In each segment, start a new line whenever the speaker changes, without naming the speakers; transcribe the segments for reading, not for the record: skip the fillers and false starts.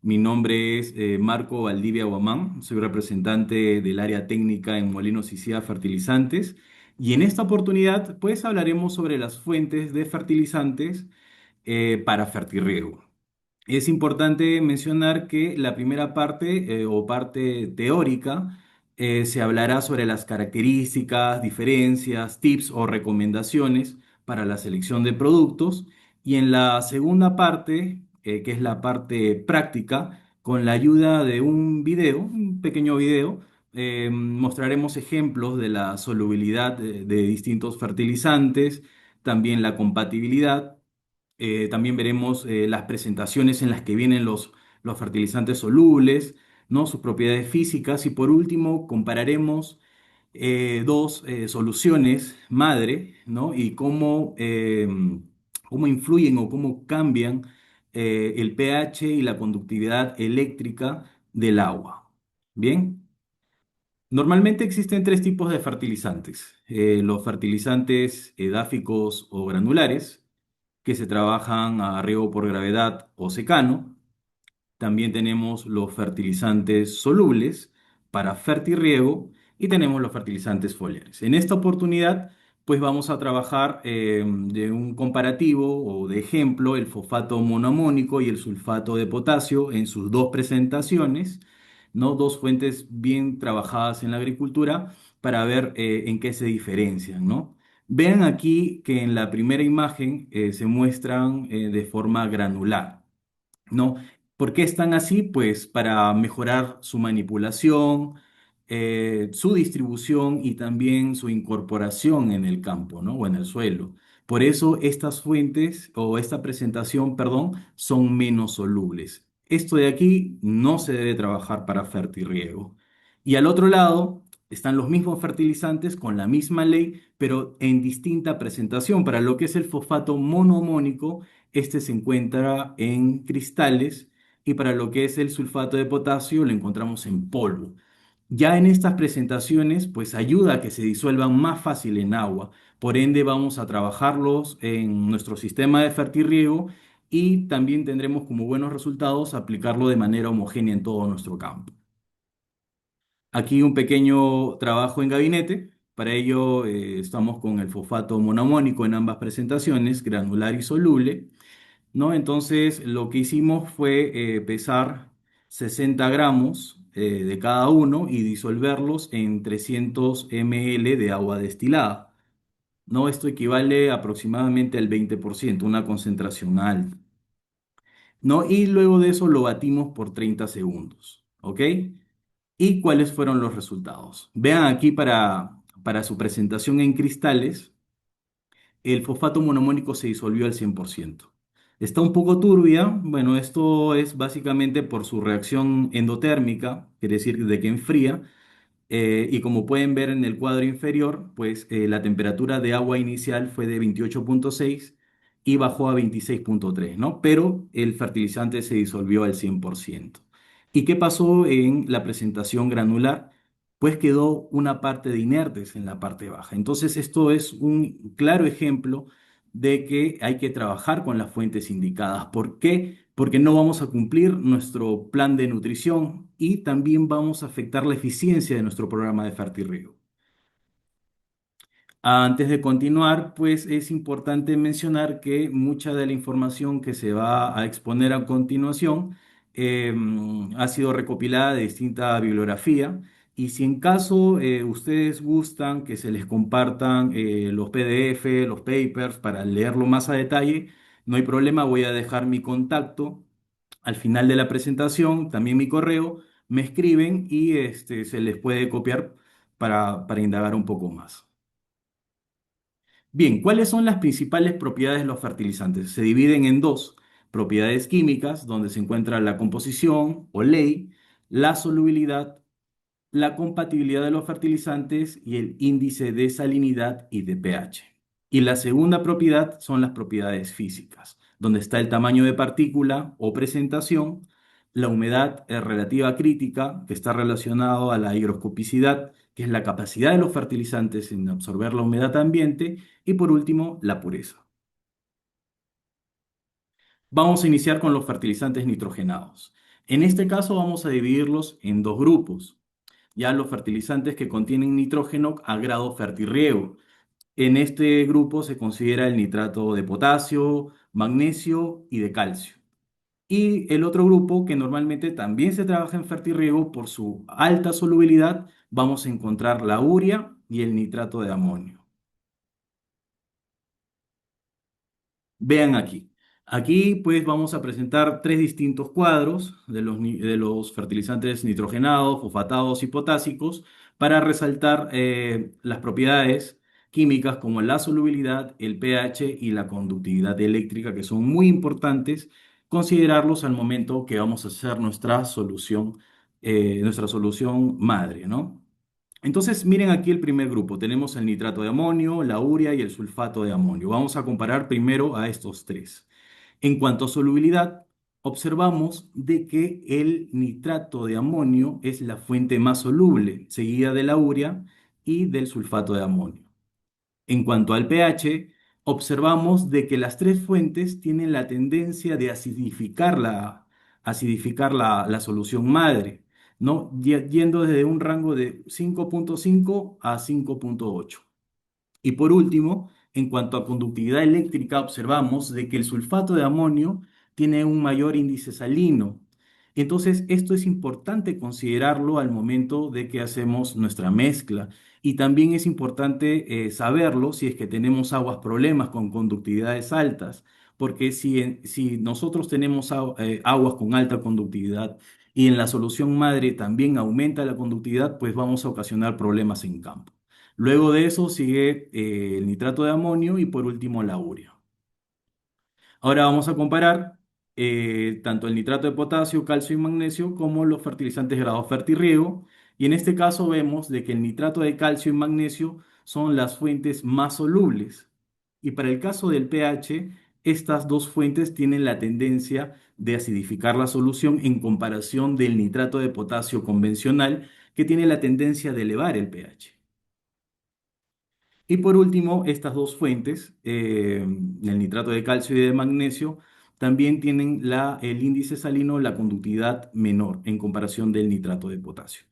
Mi nombre es Marco Valdivia Guamán, soy representante del área técnica en Molinos y Cía Fertilizantes y en esta oportunidad pues hablaremos sobre las fuentes de fertilizantes para fertirriego. Es importante mencionar que la primera parte o parte teórica se hablará sobre las características, diferencias, tips o recomendaciones para la selección de productos y en la segunda parte, que es la parte práctica, con la ayuda de un video, un pequeño video, mostraremos ejemplos de la solubilidad de distintos fertilizantes, también la compatibilidad. También veremos las presentaciones en las que vienen los fertilizantes solubles, ¿no? Sus propiedades físicas y por último compararemos dos soluciones madre, ¿no? Y cómo influyen o cómo cambian el pH y la conductividad eléctrica del agua. Bien. Normalmente existen tres tipos de fertilizantes. Los fertilizantes edáficos o granulares, que se trabajan a riego por gravedad o secano. También tenemos los fertilizantes solubles para fertirriego y tenemos los fertilizantes foliares. En esta oportunidad, pues vamos a trabajar de un comparativo o de ejemplo el fosfato monoamónico y el sulfato de potasio en sus dos presentaciones, ¿no? Dos fuentes bien trabajadas en la agricultura para ver en qué se diferencian, ¿no? Vean aquí que en la primera imagen se muestran de forma granular, ¿no? ¿Por qué están así? Pues para mejorar su manipulación, su distribución y también su incorporación en el campo, ¿no? O en el suelo. Por eso estas fuentes o esta presentación, perdón, son menos solubles. Esto de aquí no se debe trabajar para fertirriego. Y al otro lado están los mismos fertilizantes con la misma ley, pero en distinta presentación. Para lo que es el fosfato monoamónico, este se encuentra en cristales y para lo que es el sulfato de potasio lo encontramos en polvo. Ya en estas presentaciones, pues ayuda a que se disuelvan más fácil en agua. Por ende, vamos a trabajarlos en nuestro sistema de fertirriego y también tendremos como buenos resultados aplicarlo de manera homogénea en todo nuestro campo. Aquí un pequeño trabajo en gabinete. Para ello, estamos con el fosfato monoamónico en ambas presentaciones, granular y soluble. ¿No? Entonces, lo que hicimos fue pesar 60 gramos de cada uno y disolverlos en 300 ml de agua destilada, ¿no? Esto equivale aproximadamente al 20%, una concentración alta, ¿no? Y luego de eso lo batimos por 30 segundos, ¿ok? ¿Y cuáles fueron los resultados? Vean aquí para su presentación en cristales el fosfato monomónico se disolvió al 100%. Está un poco turbia, bueno, esto es básicamente por su reacción endotérmica, quiere decir de que enfría, y como pueden ver en el cuadro inferior, pues la temperatura de agua inicial fue de 28,6 y bajó a 26,3, ¿no? Pero el fertilizante se disolvió al 100%. ¿Y qué pasó en la presentación granular? Pues quedó una parte de inertes en la parte baja. Entonces, esto es un claro ejemplo de que hay que trabajar con las fuentes indicadas. ¿Por qué? Porque no vamos a cumplir nuestro plan de nutrición y también vamos a afectar la eficiencia de nuestro programa de fertirriego. Antes de continuar, pues es importante mencionar que mucha de la información que se va a exponer a continuación ha sido recopilada de distinta bibliografía y si en caso ustedes gustan que se les compartan los PDF, los papers para leerlo más a detalle, no hay problema, voy a dejar mi contacto al final de la presentación, también mi correo, me escriben y se les puede copiar para indagar un poco más. Bien, ¿cuáles son las principales propiedades de los fertilizantes? Se dividen en dos, propiedades químicas, donde se encuentra la composición o ley, la solubilidad, la compatibilidad de los fertilizantes y el índice de salinidad y de pH. Y la segunda propiedad son las propiedades físicas, donde está el tamaño de partícula o presentación, la humedad relativa crítica, que está relacionado a la higroscopicidad, que es la capacidad de los fertilizantes en absorber la humedad ambiente, y por último, la pureza. Vamos a iniciar con los fertilizantes nitrogenados. En este caso vamos a dividirlos en dos grupos. Ya los fertilizantes que contienen nitrógeno a grado fertirriego. En este grupo se considera el nitrato de potasio, magnesio y de calcio. Y el otro grupo que normalmente también se trabaja en fertirriego por su alta solubilidad, vamos a encontrar la urea y el nitrato de amonio. Vean aquí. Aquí pues vamos a presentar tres distintos cuadros de los fertilizantes nitrogenados, fosfatados y potásicos para resaltar las propiedades químicas como la solubilidad, el pH y la conductividad eléctrica, que son muy importantes considerarlos al momento que vamos a hacer nuestra solución madre, ¿no? Entonces, miren aquí el primer grupo. Tenemos el nitrato de amonio, la urea y el sulfato de amonio. Vamos a comparar primero a estos tres. En cuanto a solubilidad, observamos de que el nitrato de amonio es la fuente más soluble, seguida de la urea y del sulfato de amonio. En cuanto al pH, observamos de que las tres fuentes tienen la tendencia de acidificar la solución madre, ¿no? Yendo desde un rango de 5,5 a 5,8. Y por último, en cuanto a conductividad eléctrica, observamos de que el sulfato de amonio tiene un mayor índice salino. Entonces, esto es importante considerarlo al momento de que hacemos nuestra mezcla. Y también es importante saberlo si es que tenemos problemas con conductividades altas, porque si nosotros tenemos aguas con alta conductividad y en la solución madre también aumenta la conductividad, pues vamos a ocasionar problemas en campo. Luego de eso sigue el nitrato de amonio y por último la urea. Ahora vamos a comparar tanto el nitrato de potasio, calcio y magnesio como los fertilizantes grado fertirriego. Y en este caso vemos de que el nitrato de calcio y magnesio son las fuentes más solubles. Y para el caso del pH, estas dos fuentes tienen la tendencia de acidificar la solución en comparación del nitrato de potasio convencional, que tiene la tendencia de elevar el pH. Y por último, estas dos fuentes, el nitrato de calcio y de magnesio, también tienen el índice salino, la conductividad menor en comparación del nitrato de potasio.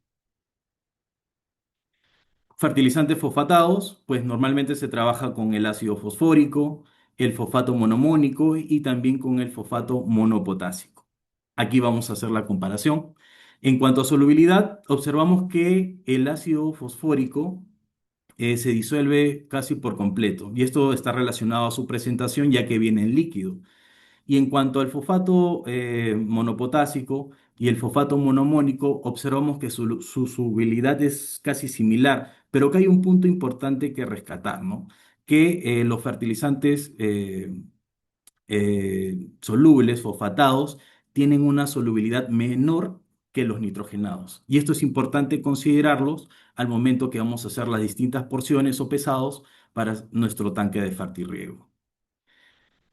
Fertilizantes fosfatados, pues normalmente se trabaja con el ácido fosfórico, el fosfato monomónico y también con el fosfato monopotásico. Aquí vamos a hacer la comparación. En cuanto a solubilidad, observamos que el ácido fosfórico se disuelve casi por completo. Y esto está relacionado a su presentación ya que viene en líquido. Y en cuanto al fosfato monopotásico y el fosfato monomónico, observamos que su solubilidad es casi similar, pero que hay un punto importante que rescatar, ¿no? Que los fertilizantes solubles, fosfatados, tienen una solubilidad menor que los nitrogenados. Y esto es importante considerarlos al momento que vamos a hacer las distintas porciones o pesados para nuestro tanque de fertirriego.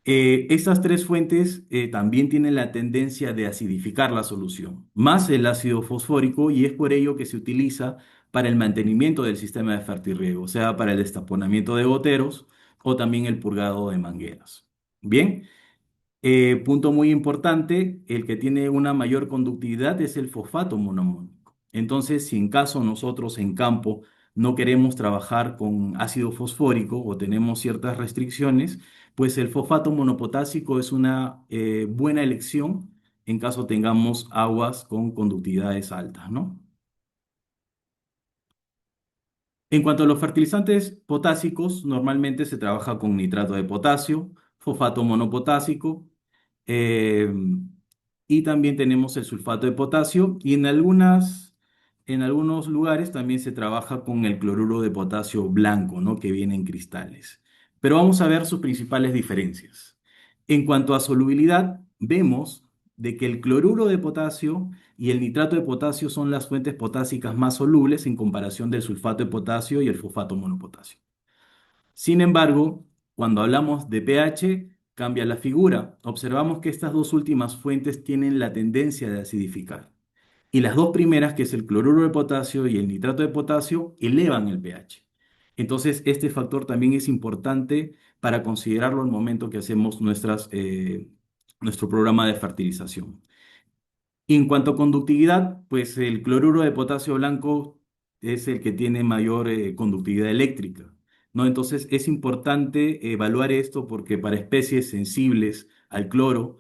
Estas tres fuentes también tienen la tendencia de acidificar la solución, más el ácido fosfórico, y es por ello que se utiliza para el mantenimiento del sistema de fertirriego, o sea, para el destaponamiento de goteros o también el purgado de mangueras. Bien. Punto muy importante, el que tiene una mayor conductividad es el fosfato monomónico. Entonces, si en caso nosotros en campo no queremos trabajar con ácido fosfórico o tenemos ciertas restricciones, pues el fosfato monopotásico es una buena elección en caso tengamos aguas con conductividades altas, ¿no? En cuanto a los fertilizantes potásicos, normalmente se trabaja con nitrato de potasio, fosfato monopotásico, eh, y también tenemos el sulfato de potasio y en algunos lugares también se trabaja con el cloruro de potasio blanco, ¿no? Que viene en cristales. Pero vamos a ver sus principales diferencias. En cuanto a solubilidad, vemos de que el cloruro de potasio y el nitrato de potasio son las fuentes potásicas más solubles en comparación del sulfato de potasio y el fosfato monopotasio. Sin embargo, cuando hablamos de pH, cambia la figura. Observamos que estas dos últimas fuentes tienen la tendencia de acidificar. Y las dos primeras, que es el cloruro de potasio y el nitrato de potasio, elevan el pH. Entonces, este factor también es importante para considerarlo al momento que hacemos nuestro programa de fertilización. Y en cuanto a conductividad, pues el cloruro de potasio blanco es el que tiene mayor conductividad eléctrica, ¿no? Entonces es importante evaluar esto porque para especies sensibles al cloro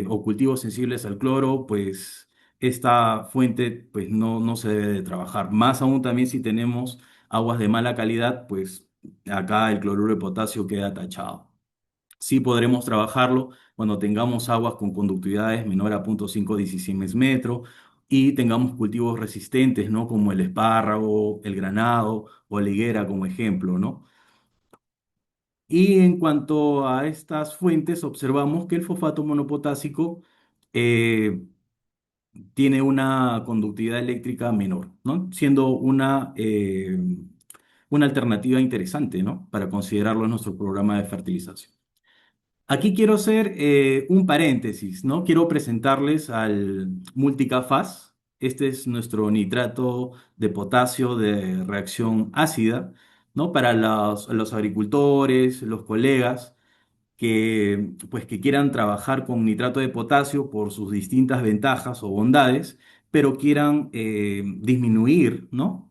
o cultivos sensibles al cloro, pues esta fuente pues no se debe de trabajar. Más aún también si tenemos aguas de mala calidad, pues acá el cloruro de potasio queda tachado. Sí podremos trabajarlo cuando tengamos aguas con conductividades menor a 0,516 metros y tengamos cultivos resistentes, ¿no? Como el espárrago, el granado o la higuera como ejemplo, ¿no? Y en cuanto a estas fuentes, observamos que el fosfato monopotásico eh, tiene una conductividad eléctrica menor, ¿no? Siendo una alternativa interesante, ¿no? Para considerarlo en nuestro programa de fertilización. Aquí quiero hacer un paréntesis, ¿no? Quiero presentarles al Multicafaz. Este es nuestro nitrato de potasio de reacción ácida, ¿no? Para los agricultores, los colegas que quieran trabajar con nitrato de potasio por sus distintas ventajas o bondades, pero quieran disminuir, ¿no?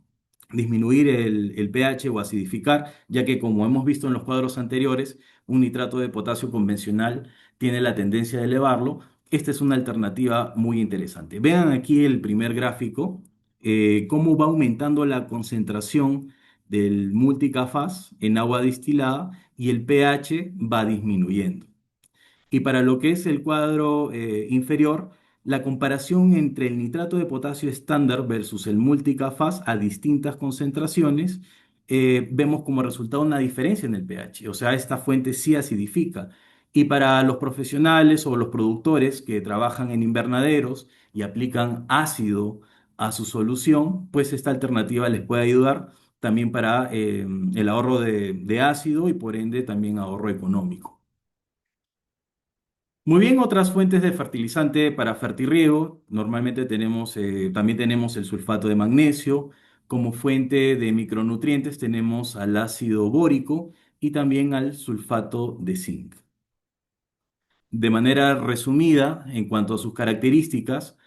Disminuir el pH o acidificar, ya que como hemos visto en los cuadros anteriores, un nitrato de potasio convencional tiene la tendencia de elevarlo. Esta es una alternativa muy interesante. Vean aquí el primer gráfico, cómo va aumentando la concentración del multicafaz en agua destilada y el pH va disminuyendo. Y para lo que es el cuadro inferior, la comparación entre el nitrato de potasio estándar versus el multicafaz a distintas concentraciones, vemos como resultado una diferencia en el pH. O sea, esta fuente sí acidifica. Y para los profesionales o los productores que trabajan en invernaderos y aplican ácido a su solución, pues esta alternativa les puede ayudar también para el ahorro de ácido y por ende también ahorro económico. Muy bien, otras fuentes de fertilizante para fertirriego. Normalmente también tenemos el sulfato de magnesio. Como fuente de micronutrientes tenemos al ácido bórico y también al sulfato de zinc. De manera resumida, en cuanto a sus características,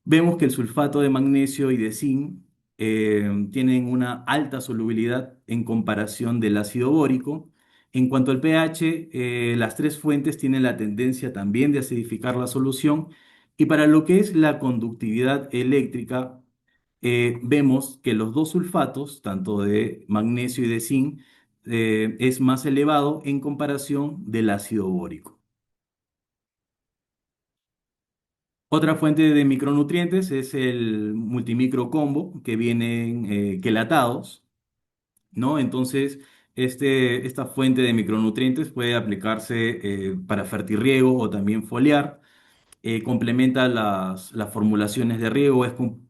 vemos que el sulfato de magnesio y de zinc tienen una alta solubilidad en comparación del ácido bórico. En cuanto al pH, las tres fuentes tienen la tendencia también de acidificar la solución. Y para lo que es la conductividad eléctrica, vemos que los dos sulfatos, tanto de magnesio y de zinc, es más elevado en comparación del ácido bórico. Otra fuente de micronutrientes es el multimicro combo, que vienen quelatados, ¿no? Entonces, esta fuente de micronutrientes puede aplicarse para fertirriego o también foliar, complementa las formulaciones de riego,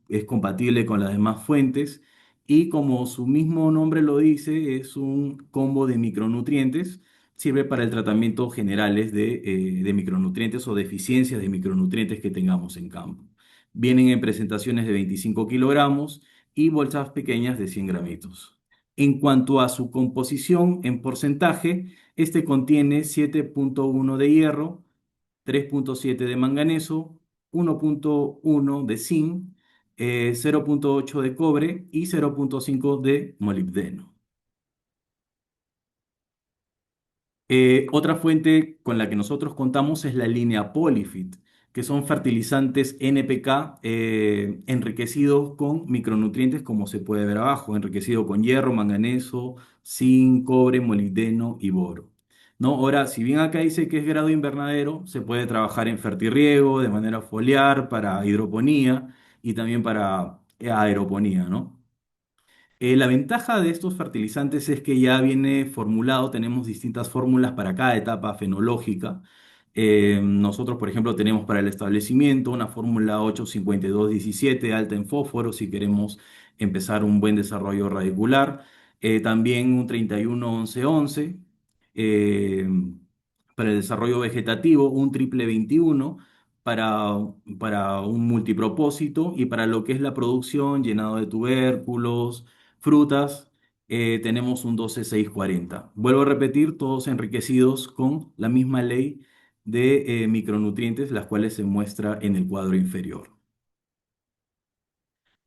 es compatible con las demás fuentes y como su mismo nombre lo dice, es un combo de micronutrientes, sirve para el tratamiento generales de micronutrientes o deficiencias de micronutrientes que tengamos en campo. Vienen en presentaciones de 25 kilogramos y bolsas pequeñas de 100 gramitos. En cuanto a su composición en porcentaje, este contiene 7,1 de hierro, 3,7 de manganeso, 1,1 de zinc, 0,8 de cobre y 0,5 de molibdeno. Otra fuente con la que nosotros contamos es la línea Polyfit, que son fertilizantes NPK enriquecidos con micronutrientes como se puede ver abajo, enriquecido con hierro, manganeso, zinc, cobre, molibdeno y boro. ¿No? Ahora, si bien acá dice que es grado invernadero, se puede trabajar en fertirriego, de manera foliar, para hidroponía y también para aeroponía, ¿no? La ventaja de estos fertilizantes es que ya viene formulado, tenemos distintas fórmulas para cada etapa fenológica. Nosotros, por ejemplo, tenemos para el establecimiento una fórmula 8,52,17 alta en fósforo si queremos empezar un buen desarrollo radicular. También un 31,11,11 eh, para el desarrollo vegetativo, un triple 21 para, para un multipropósito y para lo que es la producción, llenado de tubérculos, frutas, tenemos un 12,640. Vuelvo a repetir, todos enriquecidos con la misma ley de micronutrientes, las cuales se muestra en el cuadro inferior.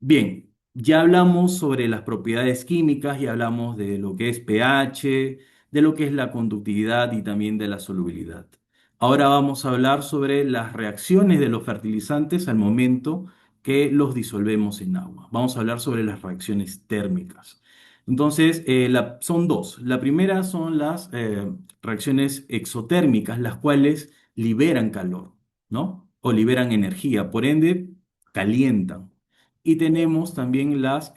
Bien, ya hablamos sobre las propiedades químicas, ya hablamos de lo que es pH, de lo que es la conductividad y también de la solubilidad. Ahora vamos a hablar sobre las reacciones de los fertilizantes al momento que los disolvemos en agua. Vamos a hablar sobre las reacciones térmicas. Entonces, son dos. La primera son las reacciones exotérmicas, las cuales liberan calor, ¿no? O liberan energía, por ende, calientan. Y tenemos también las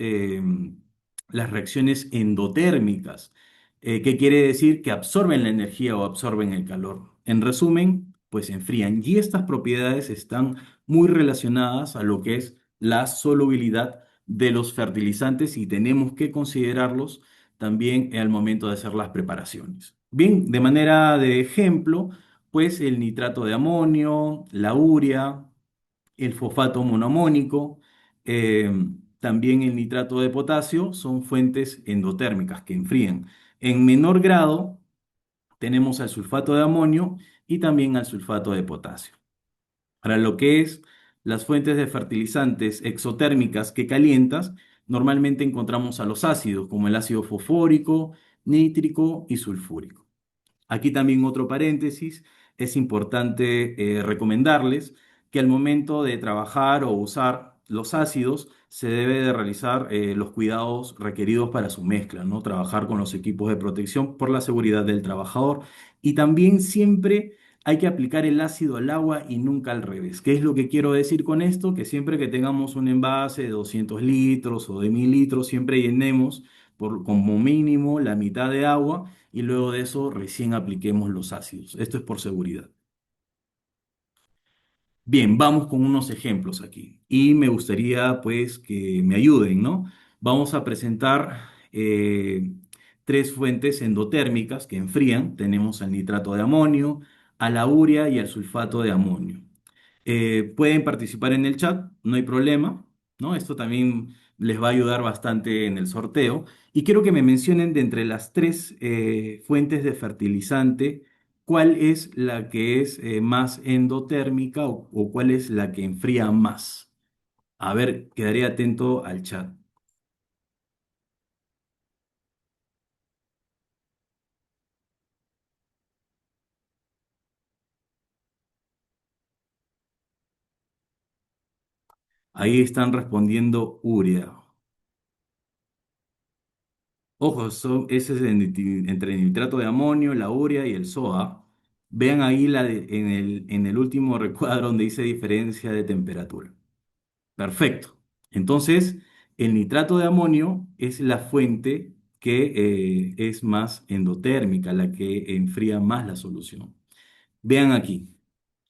reacciones endotérmicas, que quiere decir que absorben la energía o absorben el calor. En resumen, pues enfrían. Y estas propiedades están muy relacionadas a lo que es la solubilidad de los fertilizantes y tenemos que considerarlos también al momento de hacer las preparaciones. Bien, de manera de ejemplo, pues el nitrato de amonio, la urea, el fosfato monoamónico, eh, también el nitrato de potasio son fuentes endotérmicas que enfrían. En menor grado tenemos al sulfato de amonio y también al sulfato de potasio. Para lo que es las fuentes de fertilizantes exotérmicas que calientas, normalmente encontramos a los ácidos como el ácido fosfórico, nítrico y sulfúrico. Aquí también otro paréntesis, es importante recomendarles que al momento de trabajar o usar los ácidos se debe de realizar los cuidados requeridos para su mezcla, ¿no? Trabajar con los equipos de protección por la seguridad del trabajador y también siempre hay que aplicar el ácido al agua y nunca al revés. ¿Qué es lo que quiero decir con esto? Que siempre que tengamos un envase de 200 litros o de 1000 litros, siempre llenemos como mínimo la mitad de agua y luego de eso recién apliquemos los ácidos. Esto es por seguridad. Bien, vamos con unos ejemplos aquí y me gustaría pues que me ayuden, ¿no? Vamos a presentar tres fuentes endotérmicas que enfrían. Tenemos al nitrato de amonio, a la urea y al sulfato de amonio. Pueden participar en el chat, no hay problema, ¿no? Esto también les va a ayudar bastante en el sorteo. Y quiero que me mencionen de entre las tres fuentes de fertilizante, cuál es la que es más endotérmica o cuál es la que enfría más. A ver, quedaré atento al chat. Ahí están respondiendo urea. Ojo, ese es entre el nitrato de amonio, la urea y el SOA. Vean ahí en el último recuadro donde dice diferencia de temperatura. Perfecto. Entonces, el nitrato de amonio es la fuente que es más endotérmica, la que enfría más la solución. Vean aquí.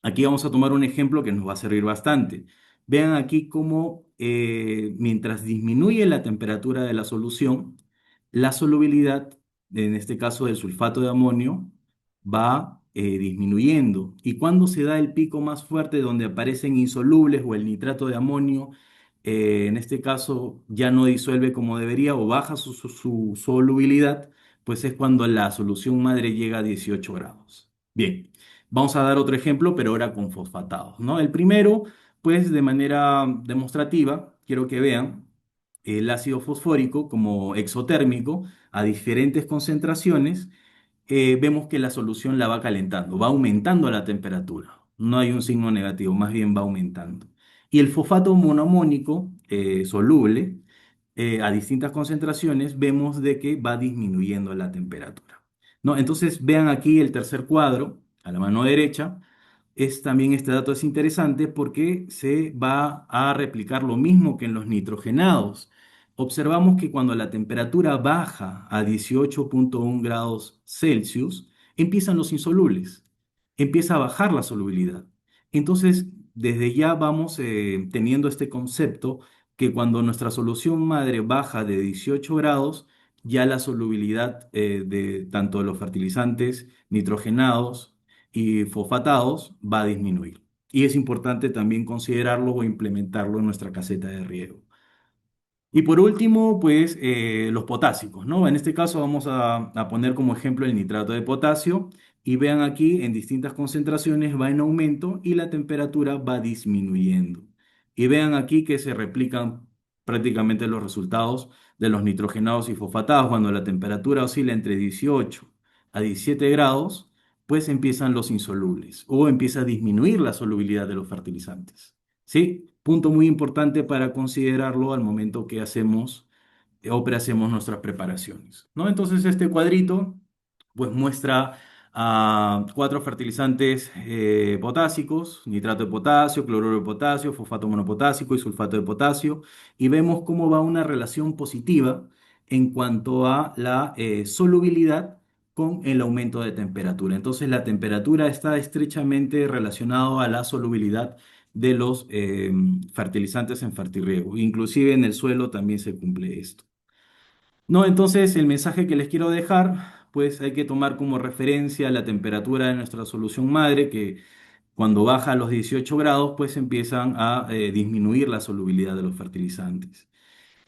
Aquí vamos a tomar un ejemplo que nos va a servir bastante. Vean aquí cómo mientras disminuye la temperatura de la solución, la solubilidad, en este caso del sulfato de amonio, va disminuyendo. Y cuando se da el pico más fuerte donde aparecen insolubles o el nitrato de amonio, en este caso ya no disuelve como debería o baja su solubilidad, pues es cuando la solución madre llega a 18 grados. Bien. Vamos a dar otro ejemplo, pero ahora con fosfatados, ¿no? El primero, pues de manera demostrativa, quiero que vean el ácido fosfórico como exotérmico a diferentes concentraciones, vemos que la solución la va calentando, va aumentando la temperatura. No hay un signo negativo, más bien va aumentando. Y el fosfato monoamónico soluble a distintas concentraciones, vemos de que va disminuyendo la temperatura, ¿no? Entonces vean aquí el tercer cuadro, a la mano derecha, también este dato es interesante porque se va a replicar lo mismo que en los nitrogenados. Observamos que cuando la temperatura baja a 18,1 grados Celsius, empiezan los insolubles, empieza a bajar la solubilidad. Entonces, desde ya vamos teniendo este concepto que cuando nuestra solución madre baja de 18 grados, ya la solubilidad de tanto de los fertilizantes nitrogenados y fosfatados va a disminuir. Y es importante también considerarlo o implementarlo en nuestra caseta de riego. Y por último, pues los potásicos, ¿no? En este caso vamos a poner como ejemplo el nitrato de potasio, y vean aquí en distintas concentraciones va en aumento y la temperatura va disminuyendo. Y vean aquí que se replican prácticamente los resultados de los nitrogenados y fosfatados. Cuando la temperatura oscila entre 18 a 17 grados, pues empiezan los insolubles o empieza a disminuir la solubilidad de los fertilizantes. ¿Sí? Punto muy importante para considerarlo al momento que hacemos o hacemos nuestras preparaciones, ¿no? Entonces este cuadrito pues muestra cuatro fertilizantes potásicos: nitrato de potasio, cloruro de potasio, fosfato monopotásico y sulfato de potasio, y vemos cómo va una relación positiva en cuanto a la solubilidad con el aumento de temperatura. Entonces la temperatura está estrechamente relacionada a la solubilidad de los fertilizantes en fertirriego. Inclusive en el suelo también se cumple esto. No, entonces el mensaje que les quiero dejar, pues hay que tomar como referencia la temperatura de nuestra solución madre, que cuando baja a los 18 grados, pues empiezan a disminuir la solubilidad de los fertilizantes.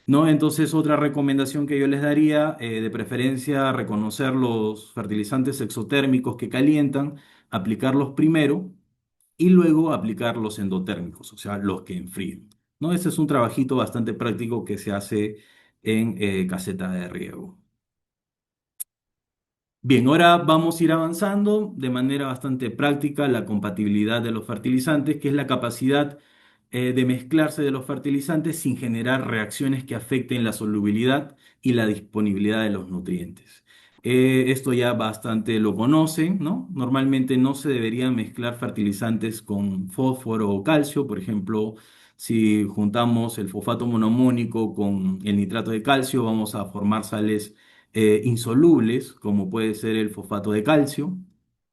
¿No? Entonces, otra recomendación que yo les daría, de preferencia, reconocer los fertilizantes exotérmicos que calientan, aplicarlos primero y luego aplicar los endotérmicos, o sea, los que enfríen. ¿No? Este es un trabajito bastante práctico que se hace en caseta de riego. Bien, ahora vamos a ir avanzando de manera bastante práctica la compatibilidad de los fertilizantes, que es la capacidad de mezclarse de los fertilizantes sin generar reacciones que afecten la solubilidad y la disponibilidad de los nutrientes. Esto ya bastante lo conocen, ¿no? Normalmente no se deberían mezclar fertilizantes con fósforo o calcio. Por ejemplo, si juntamos el fosfato monoamónico con el nitrato de calcio, vamos a formar sales insolubles, como puede ser el fosfato de calcio,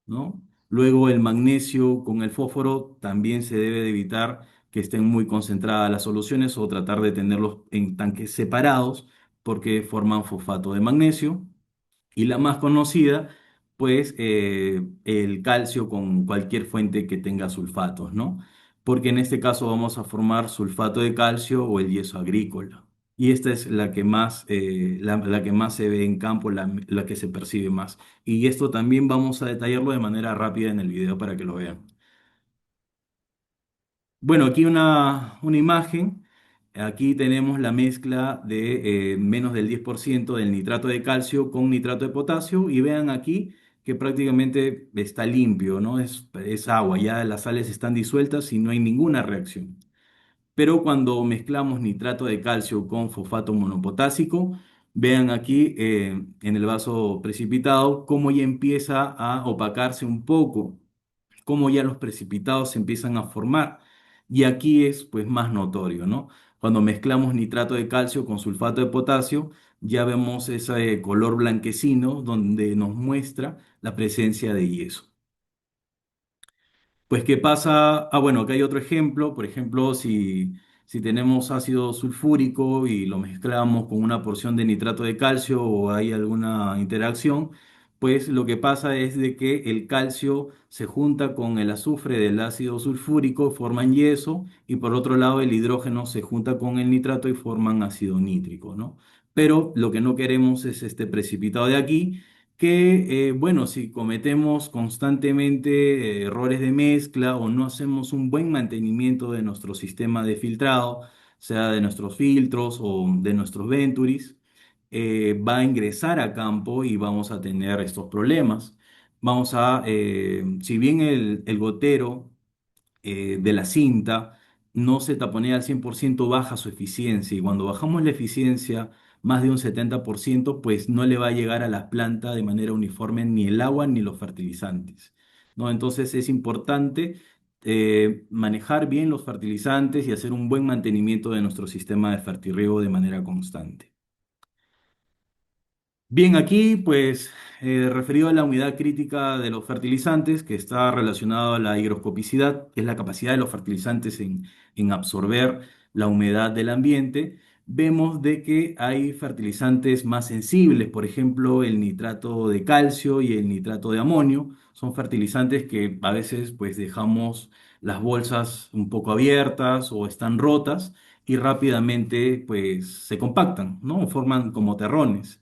¿no? Luego el magnesio con el fósforo también se debe de evitar que estén muy concentradas las soluciones o tratar de tenerlos en tanques separados porque forman fosfato de magnesio. Y la más conocida, pues el calcio con cualquier fuente que tenga sulfatos, ¿no? Porque en este caso vamos a formar sulfato de calcio o el yeso agrícola. Y esta es la que más, la que más se ve en campo, la que se percibe más. Y esto también vamos a detallarlo de manera rápida en el video para que lo vean. Bueno, aquí una imagen. Aquí tenemos la mezcla de menos del 10% del nitrato de calcio con nitrato de potasio y vean aquí que prácticamente está limpio, ¿no? Es agua, ya las sales están disueltas y no hay ninguna reacción. Pero cuando mezclamos nitrato de calcio con fosfato monopotásico, vean aquí en el vaso precipitado cómo ya empieza a opacarse un poco, cómo ya los precipitados se empiezan a formar. Y aquí es pues más notorio, ¿no? Cuando mezclamos nitrato de calcio con sulfato de potasio, ya vemos ese color blanquecino donde nos muestra la presencia de yeso. Pues, ¿qué pasa? Ah, bueno, acá hay otro ejemplo. Por ejemplo, si tenemos ácido sulfúrico y lo mezclamos con una porción de nitrato de calcio o hay alguna interacción, pues lo que pasa es de que el calcio se junta con el azufre del ácido sulfúrico, forman yeso, y por otro lado el hidrógeno se junta con el nitrato y forman ácido nítrico, ¿no? Pero lo que no queremos es este precipitado de aquí que, bueno, si cometemos constantemente errores de mezcla o no hacemos un buen mantenimiento de nuestro sistema de filtrado, sea de nuestros filtros o de nuestros venturis, va a ingresar a campo y vamos a tener estos problemas. Si bien el gotero de la cinta no se taponea al 100%, baja su eficiencia. Y cuando bajamos la eficiencia más de un 70%, pues no le va a llegar a las plantas de manera uniforme ni el agua ni los fertilizantes, ¿no? Entonces es importante manejar bien los fertilizantes y hacer un buen mantenimiento de nuestro sistema de fertirriego de manera constante. Bien, aquí pues referido a la unidad crítica de los fertilizantes, que está relacionado a la higroscopicidad, que es la capacidad de los fertilizantes en absorber la humedad del ambiente, vemos de que hay fertilizantes más sensibles. Por ejemplo, el nitrato de calcio y el nitrato de amonio son fertilizantes que a veces pues dejamos las bolsas un poco abiertas o están rotas y rápidamente pues se compactan, ¿no? Forman como terrones.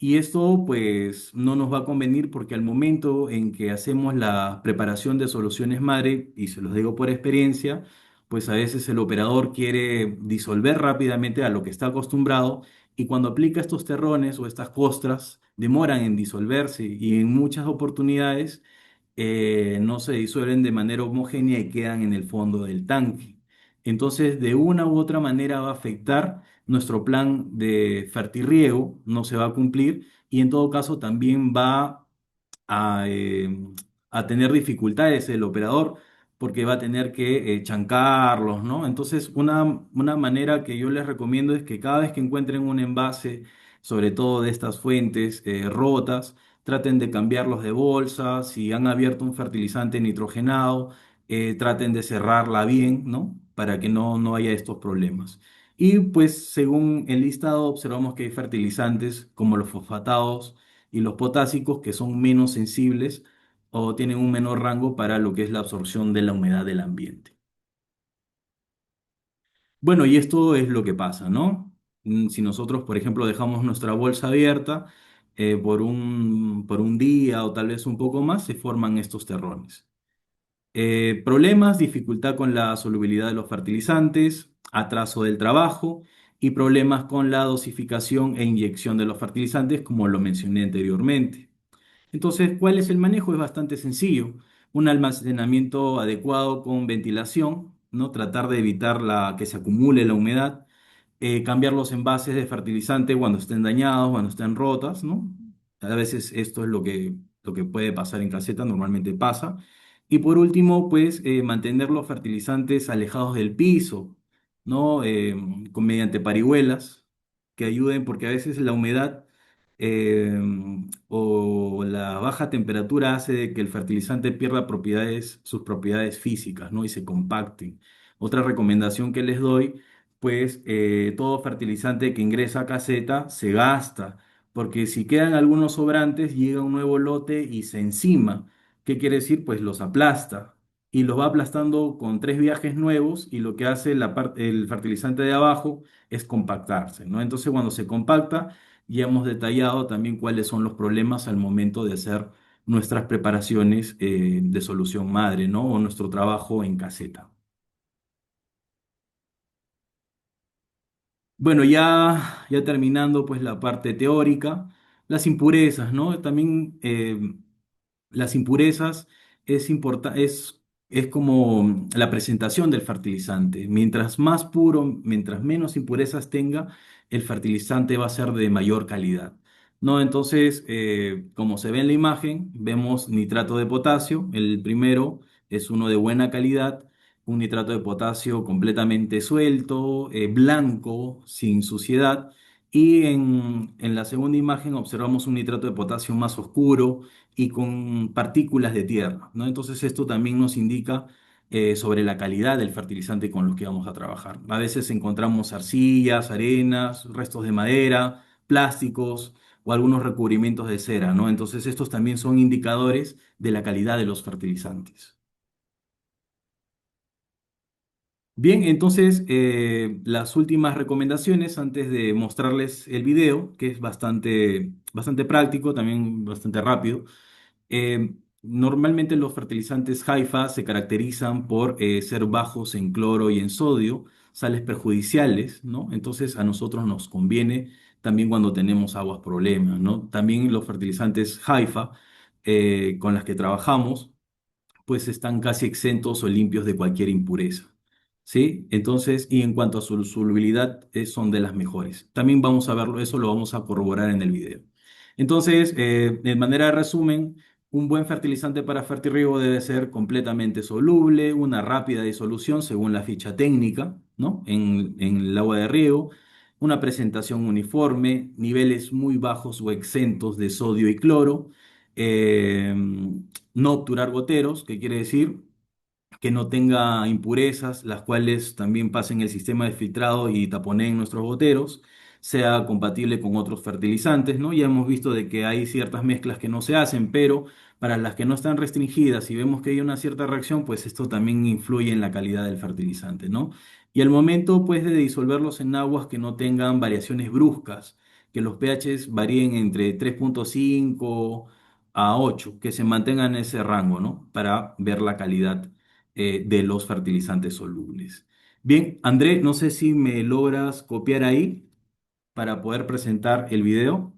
Y esto pues no nos va a convenir porque al momento en que hacemos la preparación de soluciones madre, y se los digo por experiencia, pues a veces el operador quiere disolver rápidamente a lo que está acostumbrado y cuando aplica estos terrones o estas costras demoran en disolverse y en muchas oportunidades no se disuelven de manera homogénea y quedan en el fondo del tanque. Entonces, de una u otra manera va a afectar nuestro plan de fertirriego, no se va a cumplir y en todo caso también va a, eh, a tener dificultades el operador porque va a tener que chancarlos, ¿no? Entonces, una manera que yo les recomiendo es que cada vez que encuentren un envase, sobre todo de estas fuentes rotas, traten de cambiarlos de bolsa, si han abierto un fertilizante nitrogenado, traten de cerrarla bien, ¿no? Para que no haya estos problemas. Y pues según el listado observamos que hay fertilizantes como los fosfatados y los potásicos que son menos sensibles o tienen un menor rango para lo que es la absorción de la humedad del ambiente. Bueno, y esto es lo que pasa, ¿no? Si nosotros, por ejemplo, dejamos nuestra bolsa abierta por un día o tal vez un poco más, se forman estos terrones. Problemas, dificultad con la solubilidad de los fertilizantes, atraso del trabajo y problemas con la dosificación e inyección de los fertilizantes, como lo mencioné anteriormente. Entonces, ¿cuál es el manejo? Es bastante sencillo. Un almacenamiento adecuado con ventilación, ¿no? Tratar de evitar que se acumule la humedad, cambiar los envases de fertilizante cuando estén dañados, cuando estén rotas, ¿no? A veces esto es lo que puede pasar en caseta, normalmente pasa. Y por último, pues mantener los fertilizantes alejados del piso, ¿no? Mediante parihuelas que ayuden, porque a veces la humedad eh, o la baja temperatura hace de que el fertilizante pierda sus propiedades físicas, ¿no? Y se compacten. Otra recomendación que les doy pues todo fertilizante que ingresa a caseta se gasta, porque si quedan algunos sobrantes, llega un nuevo lote y se encima. ¿Qué quiere decir? Pues los aplasta y los va aplastando con tres viajes nuevos y lo que hace el fertilizante de abajo es compactarse, ¿no? Entonces cuando se compacta, ya hemos detallado también cuáles son los problemas al momento de hacer nuestras preparaciones de solución madre, ¿no? O nuestro trabajo en caseta. Bueno, ya terminando pues la parte teórica, las impurezas, ¿no? También las impurezas es como la presentación del fertilizante. Mientras más puro, mientras menos impurezas tenga, el fertilizante va a ser de mayor calidad, ¿no? Entonces, como se ve en la imagen, vemos nitrato de potasio. El primero es uno de buena calidad, un nitrato de potasio completamente suelto, blanco, sin suciedad. Y en la segunda imagen observamos un nitrato de potasio más oscuro y con partículas de tierra, ¿no? Entonces esto también nos indica sobre la calidad del fertilizante con los que vamos a trabajar. A veces encontramos arcillas, arenas, restos de madera, plásticos o algunos recubrimientos de cera, ¿no? Entonces estos también son indicadores de la calidad de los fertilizantes. Bien, entonces las últimas recomendaciones antes de mostrarles el video, que es bastante práctico, también bastante rápido. Normalmente los fertilizantes Haifa se caracterizan por ser bajos en cloro y en sodio, sales perjudiciales, ¿no? Entonces a nosotros nos conviene también cuando tenemos aguas problemas, ¿no? También los fertilizantes Haifa con las que trabajamos pues están casi exentos o limpios de cualquier impureza. ¿Sí? Entonces, y en cuanto a su solubilidad, son de las mejores. También vamos a verlo, eso lo vamos a corroborar en el video. Entonces, de manera de resumen, un buen fertilizante para fertirriego debe ser completamente soluble, una rápida disolución según la ficha técnica, ¿no? En el agua de riego, una presentación uniforme, niveles muy bajos o exentos de sodio y cloro, eh, no obturar goteros, ¿qué quiere decir? Que no tenga impurezas, las cuales también pasen el sistema de filtrado y taponeen nuestros goteros, sea compatible con otros fertilizantes, ¿no? Ya hemos visto de que hay ciertas mezclas que no se hacen, pero para las que no están restringidas y vemos que hay una cierta reacción, pues esto también influye en la calidad del fertilizante, ¿no? Y al momento, pues, de disolverlos en aguas que no tengan variaciones bruscas, que los pHs varíen entre 3,5 a 8, que se mantengan en ese rango, ¿no? Para ver la calidad de los fertilizantes solubles. Bien, André, no sé si me logras copiar ahí para poder presentar el video.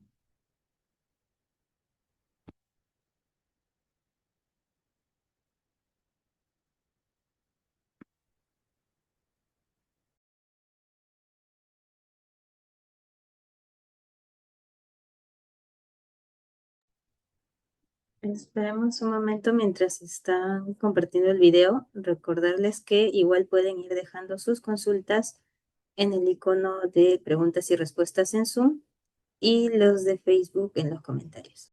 Esperemos un momento mientras están compartiendo el video. Recordarles que igual pueden ir dejando sus consultas en el icono de preguntas y respuestas en Zoom y los de Facebook en los comentarios.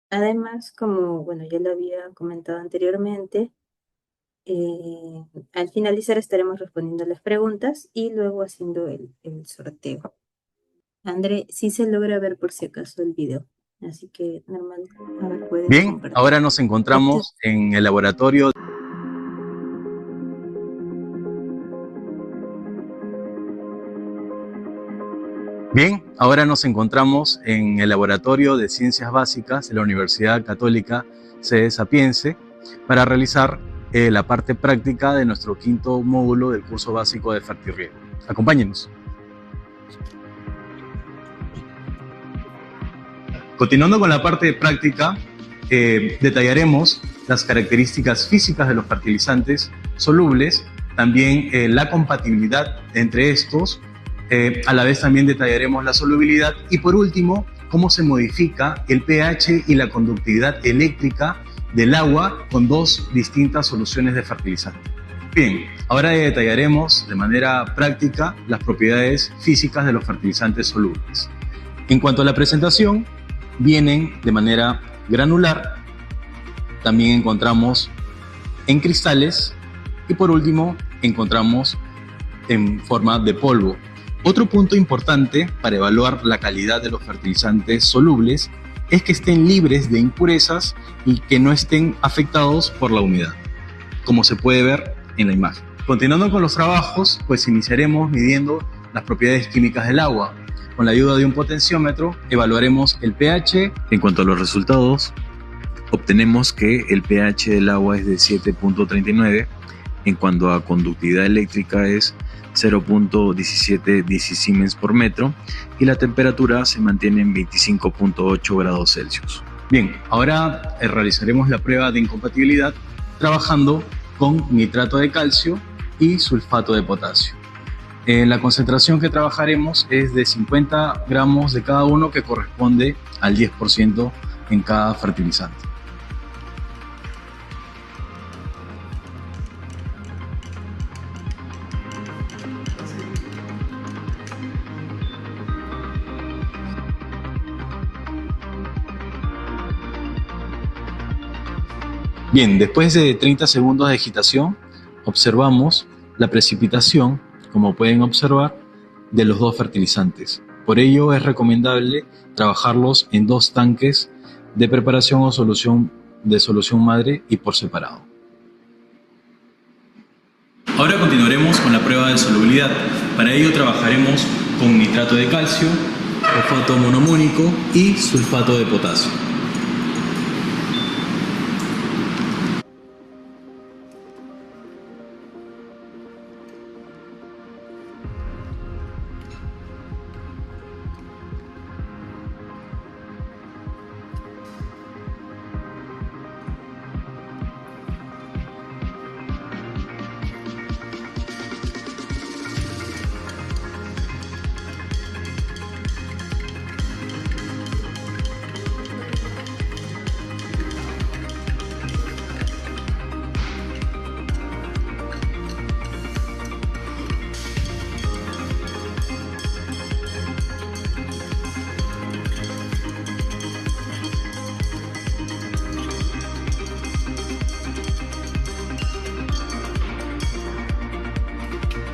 Además, como bueno, ya lo había comentado anteriormente, al finalizar estaremos respondiendo las preguntas y luego haciendo el sorteo. André, sí se logra ver por si acaso el video, así que normal, ahora puedes
Bien,
compartir.
ahora nos encontramos en el laboratorio. Bien, ahora nos encontramos en el Laboratorio de Ciencias Básicas de la Universidad Católica Sede Sapiense para realizar la parte práctica de nuestro quinto módulo del curso básico de Fertirriego. Acompáñenos. Continuando con la parte práctica, detallaremos las características físicas de los fertilizantes solubles, también la compatibilidad entre estos. A la vez también detallaremos la solubilidad y por último, cómo se modifica el pH y la conductividad eléctrica del agua con dos distintas soluciones de fertilizante. Bien, ahora detallaremos de manera práctica las propiedades físicas de los fertilizantes solubles. En cuanto a la presentación, vienen de manera granular, también encontramos en cristales y por último encontramos en forma de polvo. Otro punto importante para evaluar la calidad de los fertilizantes solubles es que estén libres de impurezas y que no estén afectados por la humedad, como se puede ver en la imagen. Continuando con los trabajos, pues iniciaremos midiendo las propiedades químicas del agua. Con la ayuda de un potenciómetro evaluaremos el pH.
En cuanto a los resultados, obtenemos que el pH del agua es de 7,39, en cuanto a conductividad eléctrica es 0,17 dSiemens por metro y la temperatura se mantiene en 25,8 grados Celsius.
Bien, ahora realizaremos la prueba de incompatibilidad trabajando con nitrato de calcio y sulfato de potasio. La concentración que trabajaremos es de 50 gramos de cada uno, que corresponde al 10% en cada fertilizante. Bien, después de 30 segundos de agitación, observamos la precipitación, como pueden observar, de los dos fertilizantes. Por ello es recomendable trabajarlos en dos tanques de preparación o solución madre y por separado. Ahora continuaremos con la prueba de solubilidad. Para ello trabajaremos con nitrato de calcio, fosfato monomónico y sulfato de potasio.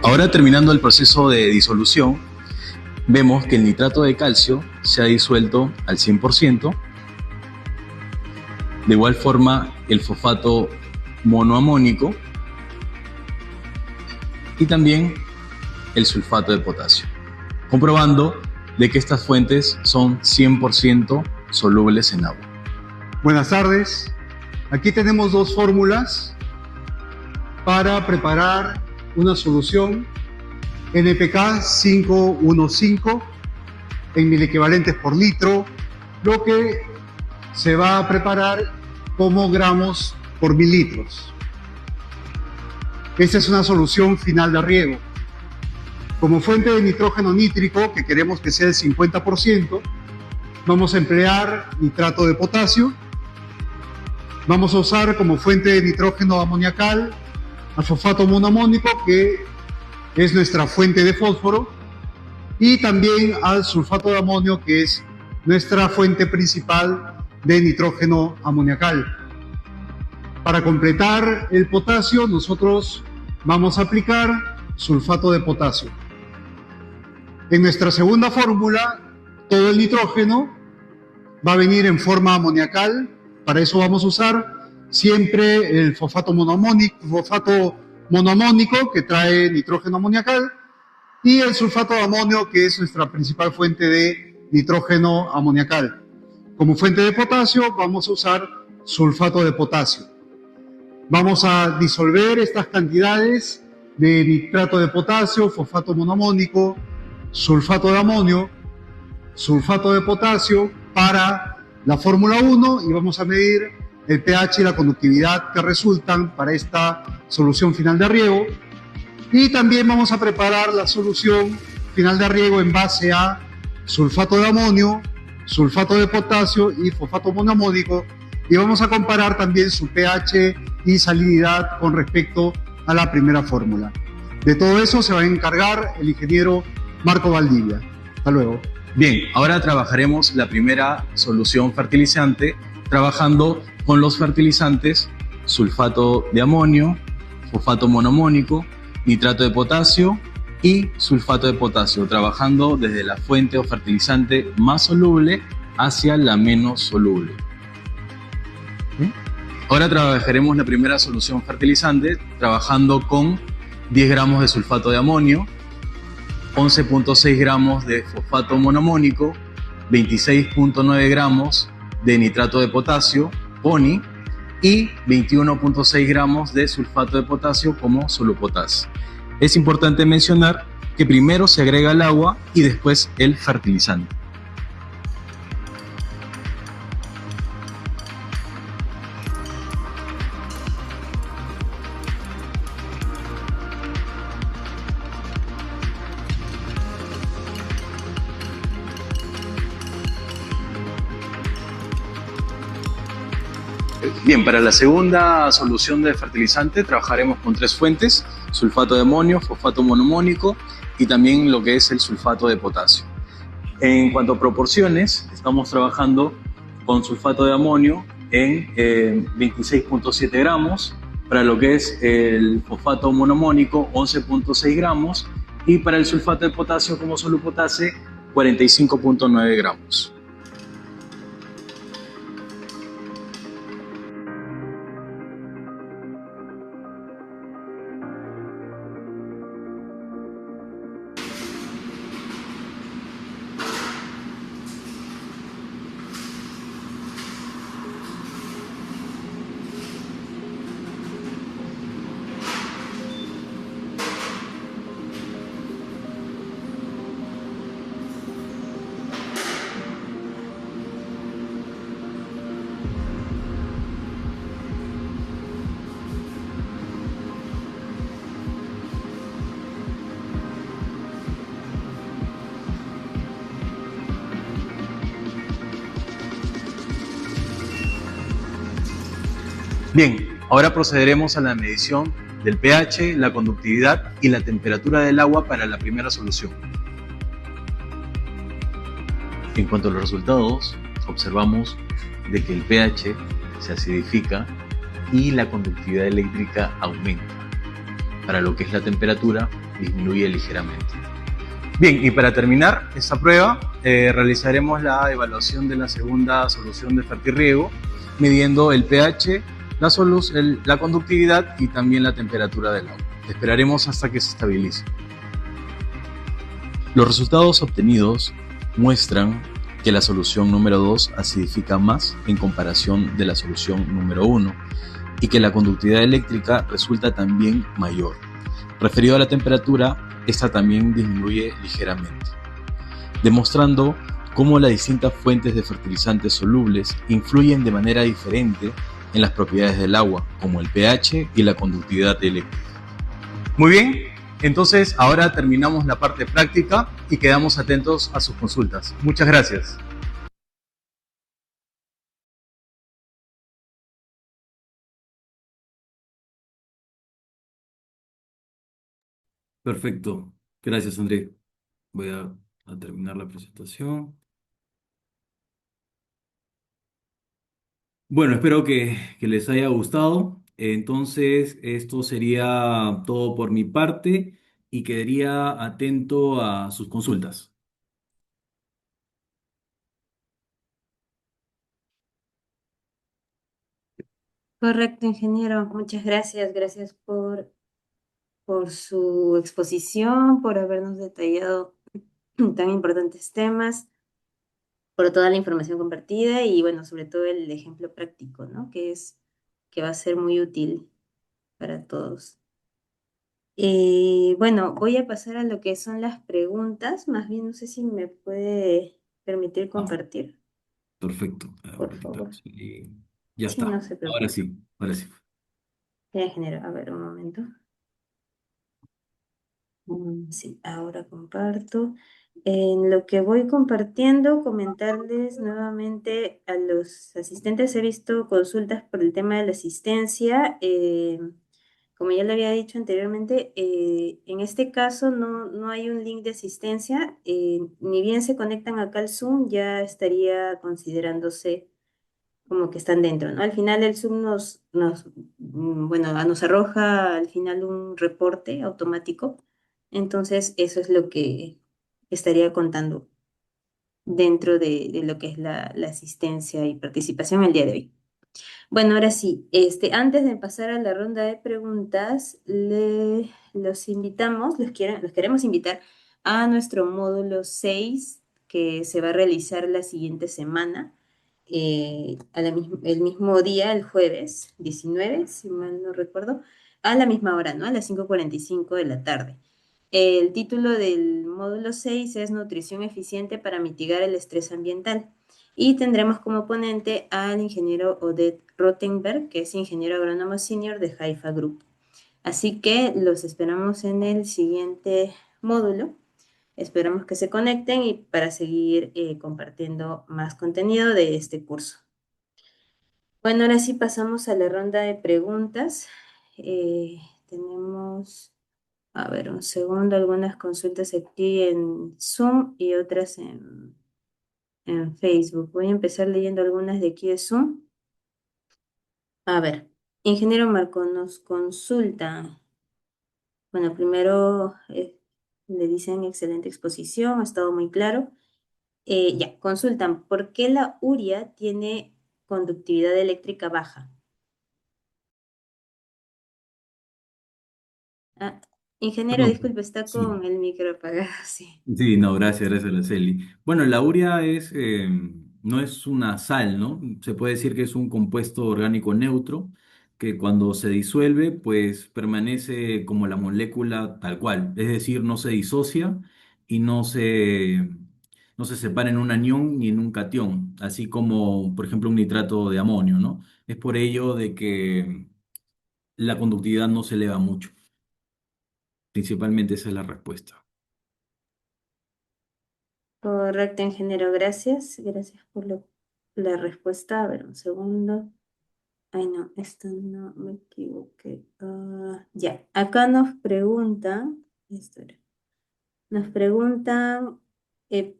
Ahora, terminando el proceso de disolución, vemos que el nitrato de calcio se ha disuelto al 100%. De igual forma, el fosfato monoamónico y también el sulfato de potasio, comprobando de que estas fuentes son 100% solubles en agua.
Buenas tardes. Aquí tenemos dos fórmulas para preparar una solución NPK 515 en milequivalentes por litro, lo que se va a preparar como gramos por mililitros. Esta es una solución final de riego. Como fuente de nitrógeno nítrico, que queremos que sea el 50%, vamos a emplear nitrato de potasio. Vamos a usar como fuente de nitrógeno amoniacal al fosfato monoamónico, que es nuestra fuente de fósforo, y también al sulfato de amonio, que es nuestra fuente principal de nitrógeno amoniacal. Para completar el potasio, nosotros vamos a aplicar sulfato de potasio. En nuestra segunda fórmula, todo el nitrógeno va a venir en forma amoniacal. Para eso vamos a usar siempre el fosfato monoamónico, que trae nitrógeno amoniacal, y el sulfato de amonio, que es nuestra principal fuente de nitrógeno amoniacal. Como fuente de potasio vamos a usar sulfato de potasio. Vamos a disolver estas cantidades de nitrato de potasio, fosfato monoamónico, sulfato de amonio, sulfato de potasio para la fórmula 1 y vamos a medir el pH y la conductividad que resultan para esta solución final de riego. Y también vamos a preparar la solución final de riego en base a sulfato de amonio, sulfato de potasio y fosfato monoamónico, y vamos a comparar también su pH y salinidad con respecto a la primera fórmula. De todo eso se va a encargar el ingeniero Marco Valdivia. Hasta luego.
Bien, ahora trabajaremos la primera solución fertilizante, trabajando con los fertilizantes sulfato de amonio, fosfato monoamónico, nitrato de potasio y sulfato de potasio, trabajando desde la fuente o fertilizante más soluble hacia la menos soluble. Ahora trabajaremos la primera solución fertilizante, trabajando con 10 gramos de sulfato de amonio, 11.6 gramos de fosfato monoamónico, 26.9 gramos de nitrato de potasio, PONI, y 21.6 gramos de sulfato de potasio como solupotas. Es importante mencionar que primero se agrega el agua y después el fertilizante. Bien, para la segunda solución de fertilizante trabajaremos con 3 fuentes: sulfato de amonio, fosfato monoamónico y también lo que es el sulfato de potasio. En cuanto a proporciones, estamos trabajando con sulfato de amonio en 26.7 gramos, para lo que es el fosfato monoamónico 11.6 gramos y para el sulfato de potasio como solupotase 45.9 gramos. Bien, ahora procederemos a la medición del pH, la conductividad y la temperatura del agua para la primera solución. En cuanto a los resultados, observamos de que el pH se acidifica y la conductividad eléctrica aumenta, para lo que es la temperatura disminuye ligeramente. Bien, y para terminar esta prueba realizaremos la evaluación de la segunda solución de fertirriego, midiendo el pH, la conductividad y también la temperatura del agua. Esperaremos hasta que se estabilice. Los resultados obtenidos muestran que la solución número 2 acidifica más en comparación de la solución número 1 y que la conductividad eléctrica resulta también mayor. Referido a la temperatura, esta también disminuye ligeramente, demostrando cómo las distintas fuentes de fertilizantes solubles influyen de manera diferente en las propiedades del agua, como el pH y la conductividad eléctrica. Muy bien, entonces ahora terminamos la parte práctica y quedamos atentos a sus consultas. Muchas gracias.
Perfecto. Gracias, André. Voy a terminar la presentación. Bueno, espero que les haya gustado. Entonces, esto sería todo por mi parte y quedaría atento a sus consultas.
Correcto, ingeniero. Muchas gracias. Gracias por su exposición, por habernos detallado tan importantes temas, por toda la información compartida y, bueno, sobre todo el ejemplo práctico, ¿no? Que va a ser muy útil para todos. Bueno, voy a pasar a lo que son las preguntas. Más bien, no sé si me puede permitir
Ah,
compartir,
perfecto.
por
Ahora
favor.
quitamos y ya
Sí, no
está.
se
Ahora
preocupe.
sí, ahora sí.
Ya, ingeniero, a ver, un momento. Sí, ahora comparto. En lo que voy compartiendo, comentarles nuevamente a los asistentes, he visto consultas por el tema de la asistencia. Como ya le había dicho anteriormente, en este caso no hay un link de asistencia. Ni bien se conectan acá al Zoom, ya estaría considerándose como que están dentro, ¿no? Al final el Zoom bueno, nos arroja al final un reporte automático. Entonces, eso es lo que estaría contando dentro de lo que es la asistencia y participación el día de hoy. Bueno, ahora sí, antes de pasar a la ronda de preguntas, los invitamos, los queremos invitar a nuestro módulo 6 que se va a realizar la siguiente semana, el mismo día, el jueves 19, si mal no recuerdo, a la misma hora, ¿no? A las 5:45 de la tarde. El título del módulo 6 es Nutrición eficiente para mitigar el estrés ambiental. Y tendremos como ponente al ingeniero Odette Rothenberg, que es ingeniero agrónomo senior de Haifa Group. Así que los esperamos en el siguiente módulo. Esperamos que se conecten y para seguir compartiendo más contenido de este curso. Bueno, ahora sí pasamos a la ronda de preguntas. Tenemos, a ver, un segundo, algunas consultas aquí en Zoom y otras en Facebook. Voy a empezar leyendo algunas de aquí de Zoom. A ver, ingeniero Marco nos consulta. Bueno, primero le dicen excelente exposición, ha estado muy claro. Ya, consultan, ¿por qué la urea tiene conductividad eléctrica baja? Ah, ingeniero,
Perdón.
disculpe, está
Sí.
con el micro apagado, sí.
Sí, no, gracias, Araceli. Bueno, la urea no es una sal, ¿no? Se puede decir que es un compuesto orgánico neutro que cuando se disuelve, pues permanece como la molécula tal cual, es decir, no se disocia y no se separa en un anión ni en un catión, así como, por ejemplo, un nitrato de amonio, ¿no? Es por ello de que la conductividad no se eleva mucho. Principalmente esa es la respuesta.
Correcto, ingeniero, gracias. Gracias por la respuesta. A ver, un segundo. Ay, no, esto no me equivoqué. Ya, acá nos preguntan, esto era, nos preguntan, eh,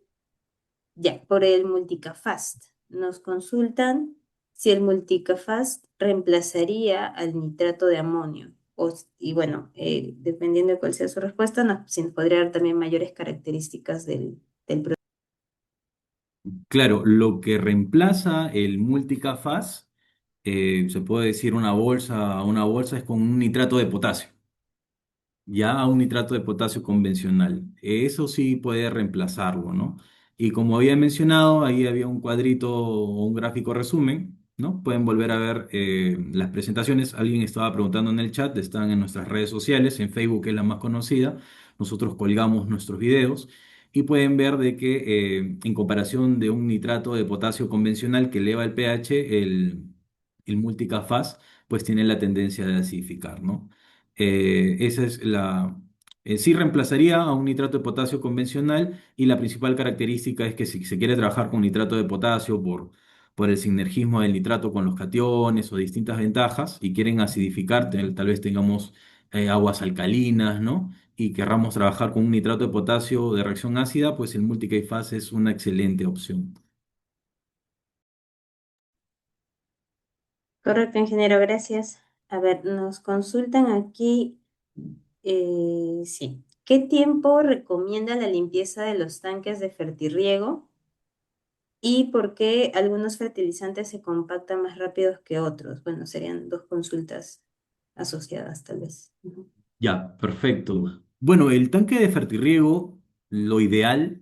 ya, por el multicafast. Nos consultan si el multicafast reemplazaría al nitrato de amonio. Y bueno, dependiendo de cuál sea su respuesta, si nos podría dar también mayores características del
Claro, lo que reemplaza el multicafaz Se puede decir una bolsa es con un nitrato de potasio, ya a un nitrato de potasio convencional. Eso sí puede reemplazarlo, ¿no? Y como había mencionado, ahí había un cuadrito o un gráfico resumen, ¿no? Pueden volver a ver las presentaciones. Alguien estaba preguntando en el chat, están en nuestras redes sociales, en Facebook es la más conocida. Nosotros colgamos nuestros videos y pueden ver de que en comparación de un nitrato de potasio convencional que eleva el pH, el multicafaz pues tiene la tendencia de acidificar, ¿no? Esa es sí reemplazaría a un nitrato de potasio convencional y la principal característica es que si se quiere trabajar con nitrato de potasio por el sinergismo del nitrato con los cationes o distintas ventajas y quieren acidificar, tal vez tengamos aguas alcalinas, ¿no? Y querramos trabajar con un nitrato de potasio de reacción ácida, pues el multi-K-Faz es una excelente opción.
Correcto, ingeniero, gracias. A ver, nos consultan aquí, sí. ¿Qué tiempo recomienda la limpieza de los tanques de fertirriego y por qué algunos fertilizantes se compactan más rápidos que otros? Bueno, serían dos consultas asociadas, tal vez. Ujú.
Ya, perfecto. Bueno, el tanque de fertirriego, lo ideal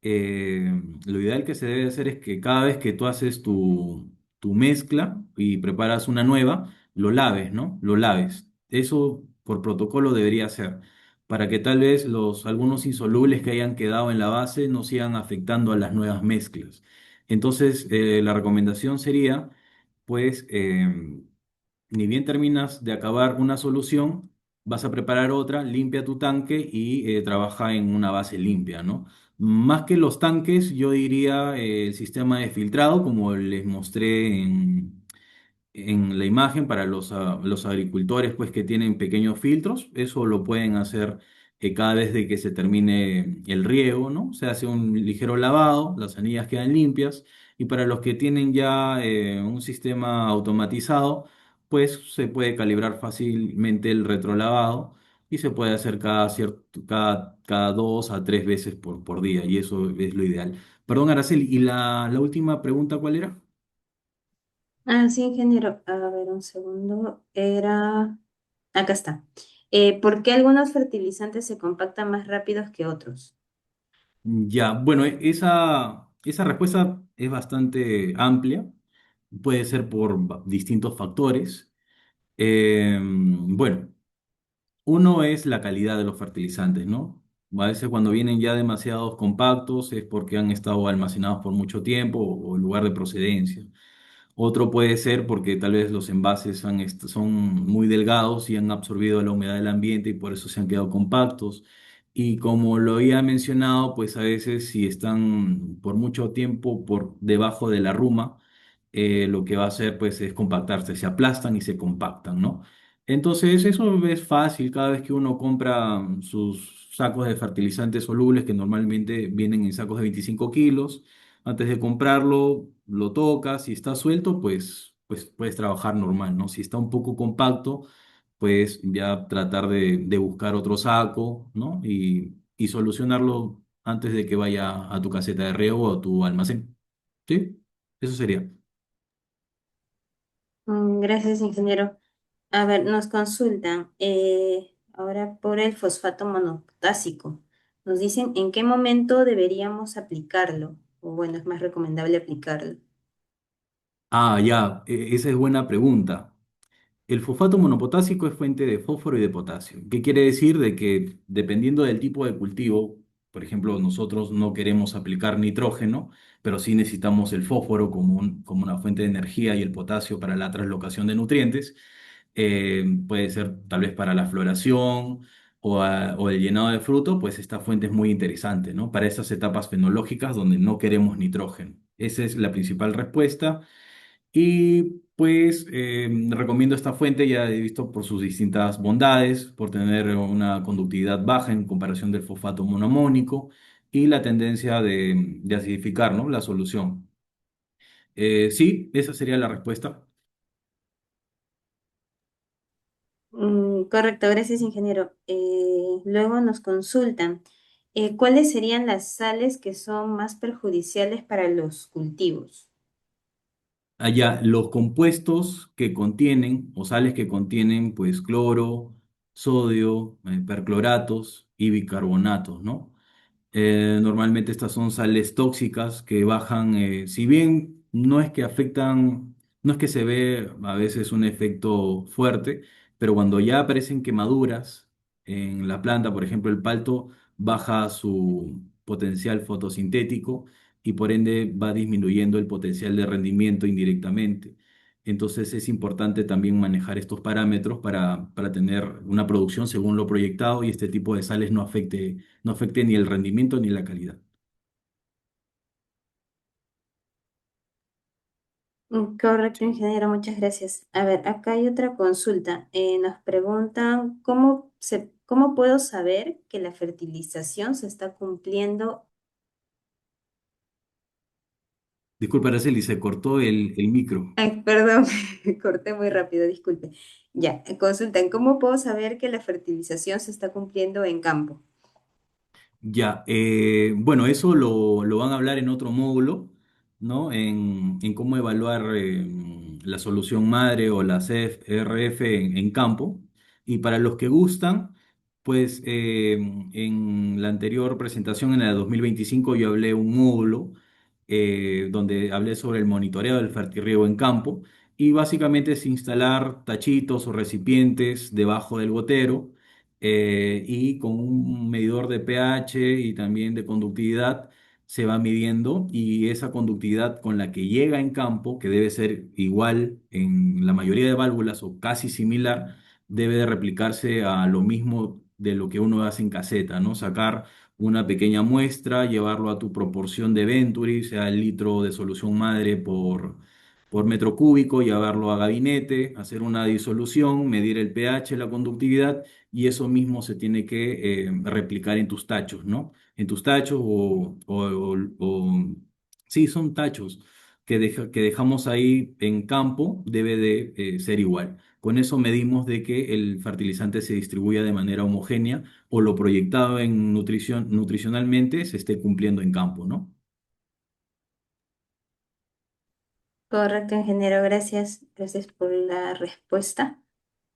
que se debe hacer es que cada vez que tú haces tu mezcla y preparas una nueva, lo laves, ¿no? Lo laves. Eso por protocolo debería ser, para que tal vez algunos insolubles que hayan quedado en la base no sigan afectando a las nuevas mezclas. Entonces, la recomendación sería, pues, ni bien terminas de acabar una solución, vas a preparar otra, limpia tu tanque y trabaja en una base limpia, ¿no? Más que los tanques, yo diría el sistema de filtrado, como les mostré en la imagen para los agricultores pues que tienen pequeños filtros, eso lo pueden hacer cada vez de que se termine el riego, ¿no? Se hace un ligero lavado, las anillas quedan limpias y para los que tienen ya un sistema automatizado, pues se puede calibrar fácilmente el retrolavado y se puede hacer cada 2 a 3 veces por día y eso es lo ideal. Perdón, Araceli, ¿y la última pregunta cuál era?
Ah, sí, ingeniero. A ver, un segundo. Acá está. ¿Por qué algunos fertilizantes se compactan más rápidos que otros?
Ya, bueno, esa respuesta es bastante amplia, puede ser por distintos factores. Bueno, uno es la calidad de los fertilizantes, ¿no? A veces cuando vienen ya demasiados compactos es porque han estado almacenados por mucho tiempo o el lugar de procedencia. Otro puede ser porque tal vez los envases son muy delgados y han absorbido la humedad del ambiente y por eso se han quedado compactos. Y como lo había mencionado, pues a veces si están por mucho tiempo por debajo de la ruma, lo que va a hacer pues es compactarse, se aplastan y se compactan, ¿no? Entonces eso es fácil cada vez que uno compra sus sacos de fertilizantes solubles que normalmente vienen en sacos de 25 kilos. Antes de comprarlo, lo tocas, si está suelto, pues puedes trabajar normal, ¿no? Si está un poco compacto, pues ya tratar de buscar otro saco, ¿no? Y solucionarlo antes de que vaya a tu caseta de riego o a tu almacén. ¿Sí? Eso sería.
Gracias, ingeniero. A ver, nos consultan ahora por el fosfato monopotásico. Nos dicen en qué momento deberíamos aplicarlo, o bueno, es más recomendable aplicarlo.
Ah, ya, esa es buena pregunta. El fosfato monopotásico es fuente de fósforo y de potasio. ¿Qué quiere decir? De que dependiendo del tipo de cultivo, por ejemplo, nosotros no queremos aplicar nitrógeno, pero sí necesitamos el fósforo como una fuente de energía y el potasio para la translocación de nutrientes. Puede ser tal vez para la floración o el llenado de fruto, pues esta fuente es muy interesante, ¿no? Para esas etapas fenológicas donde no queremos nitrógeno. Esa es la principal respuesta. Y pues recomiendo esta fuente, ya he visto por sus distintas bondades, por tener una conductividad baja en comparación del fosfato monoamónico y la tendencia de acidificar, ¿no? La solución. Sí, esa sería la respuesta.
Correcto, gracias, ingeniero. Luego nos consultan, ¿cuáles serían las sales que son más perjudiciales para los cultivos?
Allá, los compuestos que contienen, o sales que contienen, pues, cloro, sodio, percloratos y bicarbonatos, ¿no? Normalmente estas son sales tóxicas que bajan, si bien no es que afectan, no es que se ve a veces un efecto fuerte, pero cuando ya aparecen quemaduras en la planta, por ejemplo, el palto baja su potencial fotosintético y por ende va disminuyendo el potencial de rendimiento indirectamente. Entonces es importante también manejar estos parámetros para tener una producción según lo proyectado y este tipo de sales no afecte ni el rendimiento ni la calidad.
Correcto, ingeniero, muchas gracias. A ver, acá hay otra consulta. Nos preguntan cómo puedo saber que la fertilización se está cumpliendo.
Disculpa, Araceli, se cortó el micro.
Ay, perdón, corté muy rápido, disculpe. Ya, consultan, ¿cómo puedo saber que la fertilización se está cumpliendo en campo?
Ya, bueno, eso lo van a hablar en otro módulo, ¿no? En cómo evaluar la solución madre o la CFRF en campo. Y para los que gustan, pues en la anterior presentación, en la de 2025, yo hablé un módulo donde hablé sobre el monitoreo del fertirriego en campo. Y básicamente es instalar tachitos o recipientes debajo del gotero y con un medidor de pH y también de conductividad se va midiendo y esa conductividad con la que llega en campo, que debe ser igual en la mayoría de válvulas o casi similar, debe de replicarse a lo mismo de lo que uno hace en caseta, ¿no? Sacar una pequeña muestra, llevarlo a tu proporción de Venturi, sea el litro de solución madre por metro cúbico, llevarlo a gabinete, hacer una disolución, medir el pH, la conductividad y eso mismo se tiene que replicar en tus tachos, ¿no? En tus tachos sí, son tachos que dejamos ahí en campo, debe de ser igual. Con eso medimos de que el fertilizante se distribuya de manera homogénea o lo proyectado en nutricionalmente se esté cumpliendo en campo, ¿no?
Correcto, ingeniero, gracias. Gracias por la respuesta.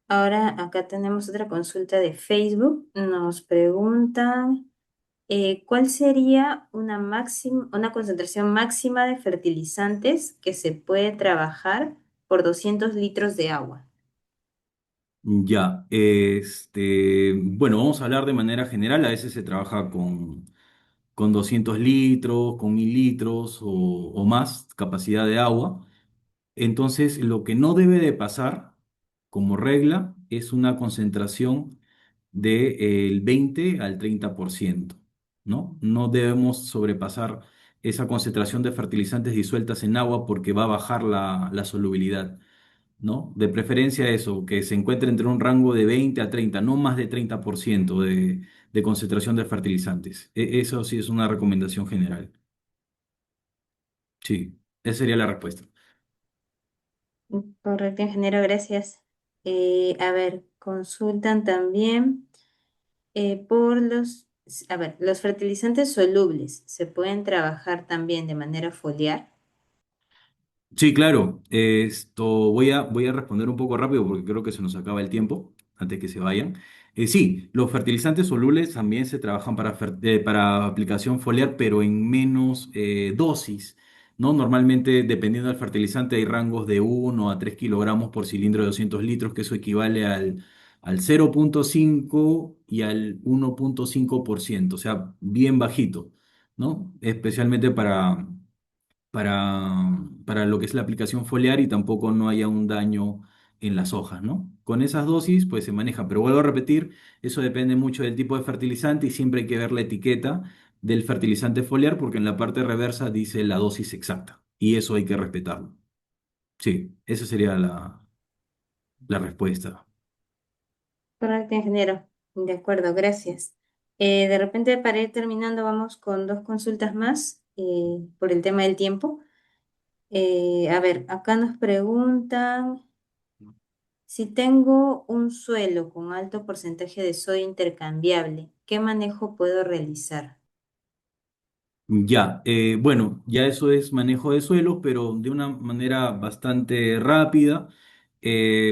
Ahora acá tenemos otra consulta de Facebook. Nos preguntan, ¿cuál sería una concentración máxima de fertilizantes que se puede trabajar por 200 litros de agua?
Ya, bueno, vamos a hablar de manera general. A veces se trabaja con 200 litros, con 1000 litros o más capacidad de agua. Entonces, lo que no debe de pasar como regla es una concentración del 20 al 30%, ¿no? No debemos sobrepasar esa concentración de fertilizantes disueltas en agua porque va a bajar la solubilidad, ¿no? De preferencia eso, que se encuentre entre un rango de 20 a 30, no más de 30% de concentración de fertilizantes. Eso sí es una recomendación general. Sí, esa sería la respuesta.
Correcto, ingeniero, gracias. A ver, consultan también a ver, los fertilizantes solubles se pueden trabajar también de manera foliar.
Sí, claro. Esto voy a responder un poco rápido porque creo que se nos acaba el tiempo antes que se vayan. Sí, los fertilizantes solubles también se trabajan para aplicación foliar, pero en menos dosis, ¿no? Normalmente, dependiendo del fertilizante, hay rangos de 1 a 3 kilogramos por cilindro de 200 litros, que eso equivale al 0,5 y al 1,5%, o sea, bien bajito, ¿no? Especialmente para lo que es la aplicación foliar y tampoco no haya un daño en las hojas, ¿no? Con esas dosis, pues se maneja, pero vuelvo a repetir, eso depende mucho del tipo de fertilizante y siempre hay que ver la etiqueta del fertilizante foliar porque en la parte reversa dice la dosis exacta y eso hay que respetarlo. Sí, esa sería la respuesta.
Correcto, ingeniero. De acuerdo, gracias. De repente, para ir terminando, vamos con dos consultas más por el tema del tiempo. A ver, acá nos preguntan si tengo un suelo con alto porcentaje de sodio intercambiable, ¿qué manejo puedo realizar?
Ya, bueno, ya eso es manejo de suelos, pero de una manera bastante rápida.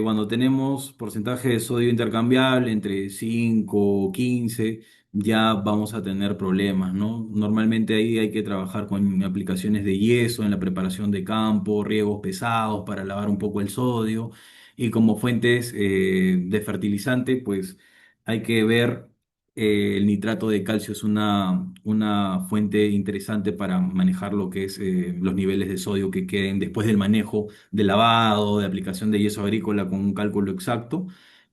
Cuando tenemos porcentaje de sodio intercambiable entre 5 o 15, ya vamos a tener problemas, ¿no? Normalmente ahí hay que trabajar con aplicaciones de yeso en la preparación de campo, riegos pesados para lavar un poco el sodio y como fuentes de fertilizante, pues hay que ver el nitrato de calcio es una fuente interesante para manejar lo que es los niveles de sodio que queden después del manejo de lavado, de aplicación de yeso agrícola con un cálculo exacto.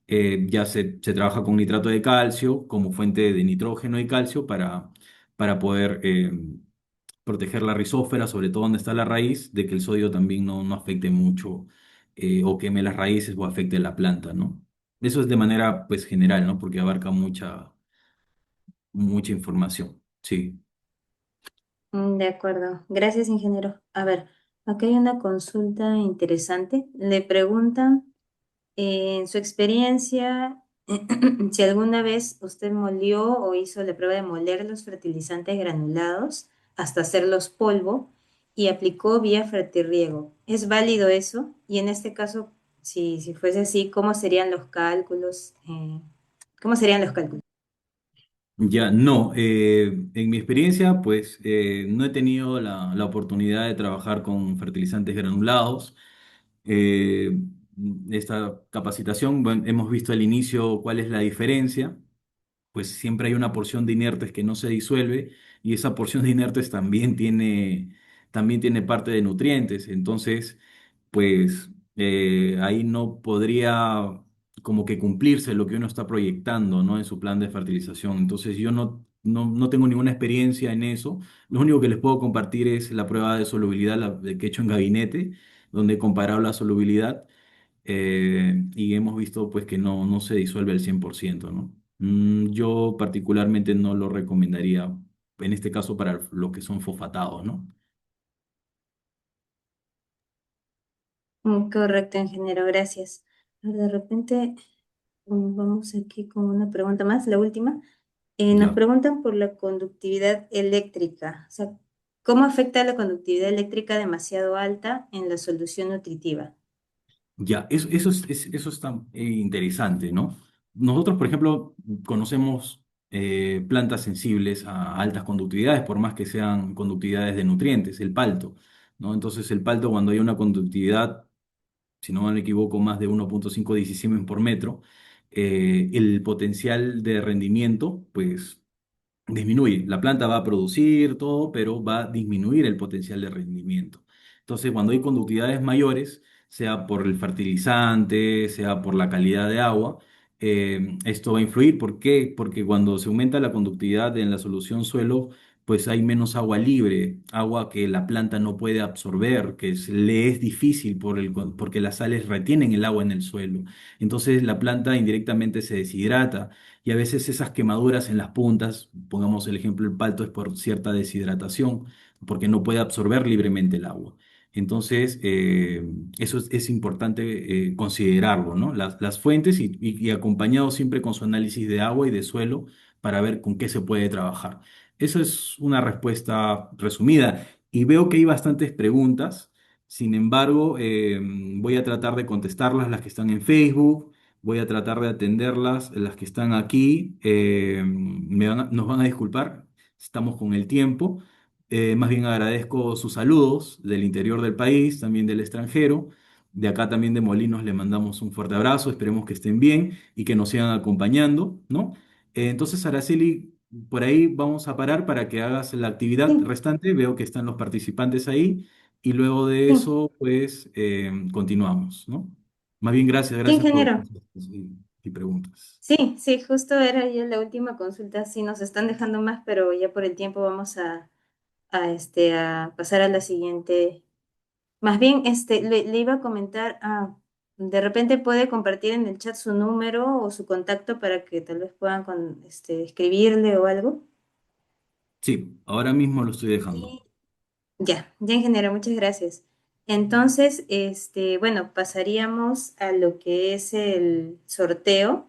Ya se trabaja con nitrato de calcio como fuente de nitrógeno y calcio para poder proteger la rizósfera, sobre todo donde está la raíz, de que el sodio también no afecte mucho o queme las raíces o afecte la planta, ¿no? Eso es de manera pues general, ¿no? Porque abarca mucha información. Sí,
De acuerdo. Gracias, ingeniero. A ver, acá hay una consulta interesante. Le preguntan, en su experiencia, si alguna vez usted molió o hizo la prueba de moler los fertilizantes granulados hasta hacerlos polvo y aplicó vía fertirriego. ¿Es válido eso? Y en este caso, si fuese así, ¿cómo serían los cálculos? ¿Cómo serían los cálculos?
ya no. En mi experiencia, pues no he tenido la oportunidad de trabajar con fertilizantes granulados. Eh, Esta capacitación, bueno, hemos visto al inicio cuál es la diferencia. Pues siempre hay una porción de inertes que no se disuelve y esa porción de inertes también tiene parte de nutrientes. Entonces, pues ahí no podría como que cumplirse lo que uno está proyectando, ¿no? En su plan de fertilización. Entonces, yo no tengo ninguna experiencia en eso. Lo único que les puedo compartir es la prueba de solubilidad que he hecho en gabinete, donde he comparado la solubilidad y hemos visto pues que no se disuelve al 100%, ¿no? Yo particularmente no lo recomendaría, en este caso para los que son fosfatados, ¿no?
Correcto, ingeniero, gracias. De repente, vamos aquí con una pregunta más, la última. Nos
Ya,
preguntan por la conductividad eléctrica. O sea, ¿cómo afecta la conductividad eléctrica demasiado alta en la solución nutritiva?
ya, eso está interesante, ¿no? Nosotros, por ejemplo, conocemos plantas sensibles a altas conductividades, por más que sean conductividades de nutrientes, el palto, ¿no? Entonces, el palto, cuando hay una conductividad si no me equivoco, más de 1.5 Siemens por metro, el potencial de rendimiento, pues disminuye. La planta va a producir todo, pero va a disminuir el potencial de rendimiento. Entonces, cuando hay conductividades mayores, sea por el fertilizante, sea por la calidad de agua, esto va a influir. ¿Por qué? Porque cuando se aumenta la conductividad en la solución suelo, pues hay menos agua libre, agua que la planta no puede absorber, le es difícil porque las sales retienen el agua en el suelo. Entonces la planta indirectamente se deshidrata y a veces esas quemaduras en las puntas, pongamos el ejemplo del palto, es por cierta deshidratación, porque no puede absorber libremente el agua. Entonces, eso es importante considerarlo, ¿no? Las fuentes y acompañado siempre con su análisis de agua y de suelo para ver con qué se puede trabajar. Eso es una respuesta resumida. Y veo que hay bastantes preguntas. Sin embargo, voy a tratar de contestarlas las que están en Facebook. Voy a tratar de atenderlas, las que están aquí. Nos van a disculpar, estamos con el tiempo. Más bien agradezco sus saludos del interior del país, también del extranjero. De acá también de Molinos le mandamos un fuerte abrazo. Esperemos que estén bien y que nos sigan acompañando, ¿no? Entonces, Araceli, por ahí vamos a parar para que hagas la actividad
Sí,
restante. Veo que están los participantes ahí y luego de
sí,
eso, pues, continuamos, ¿no? Más bien,
sí,
gracias por
ingeniero.
y preguntas.
Sí, sí, justo era ya la última consulta. Sí, nos están dejando más, pero ya por el tiempo vamos a pasar a la siguiente. Más bien, le iba a comentar, de repente puede compartir en el chat su número o su contacto para que tal vez puedan escribirle o algo.
Sí, ahora mismo lo estoy dejando.
Y ya, ingeniero, muchas gracias. Entonces, bueno, pasaríamos a lo que es el sorteo.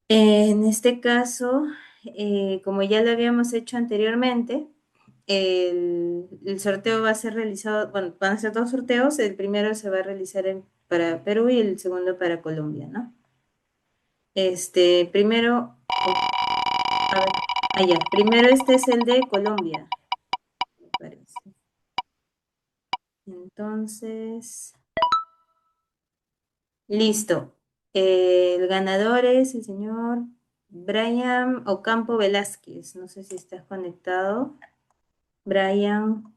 En este caso, como ya lo habíamos hecho anteriormente, el sorteo va a ser realizado, bueno, van a ser dos sorteos, el primero se va a realizar para Perú y el segundo para Colombia, ¿no? Primero, a ver, ya, primero este es el de Colombia, me parece. Entonces, listo. El ganador es el señor Brian Ocampo Velázquez. No sé si estás conectado. Brian,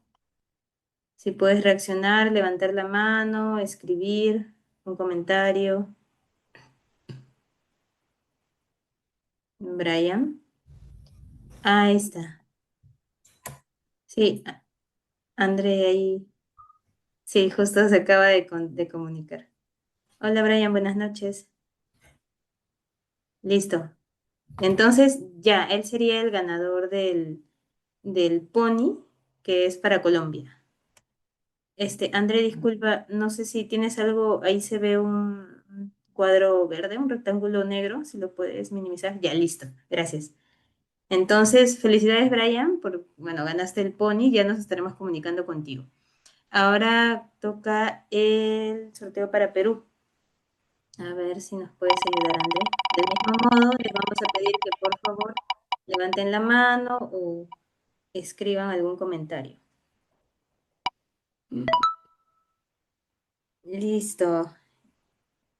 si puedes reaccionar, levantar la mano, escribir un comentario. Brian. Ahí está. Sí, André ahí. Sí, justo se acaba de comunicar. Hola Brian, buenas noches. Listo. Entonces, ya, él sería el ganador del Pony, que es para Colombia. André, disculpa, no sé si tienes algo, ahí se ve un cuadro verde, un rectángulo negro, si lo puedes minimizar. Ya, listo, gracias. Entonces, felicidades, Brian, bueno, ganaste el Pony, ya nos estaremos comunicando contigo. Ahora toca el sorteo para Perú. A ver si nos puedes ayudar, André. Del mismo modo, les vamos a pedir que por favor levanten la mano o escriban algún comentario. Listo.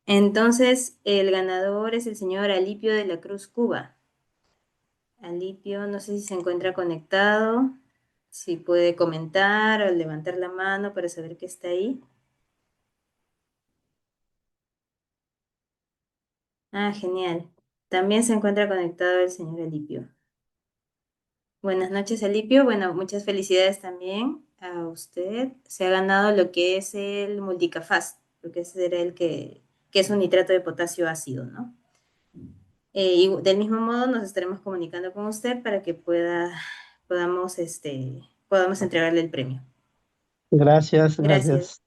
Entonces, el ganador es el señor Alipio de la Cruz Cuba. Alipio, no sé si se encuentra conectado, si puede comentar o levantar la mano para saber que está ahí. Ah, genial. También se encuentra conectado el señor Alipio. Buenas noches, Alipio. Bueno, muchas felicidades también a usted. Se ha ganado lo que es el Multicafast, lo que será que es un nitrato de potasio ácido, ¿no? Y del mismo modo nos estaremos comunicando con usted para que podamos entregarle el premio.
Gracias,
Gracias.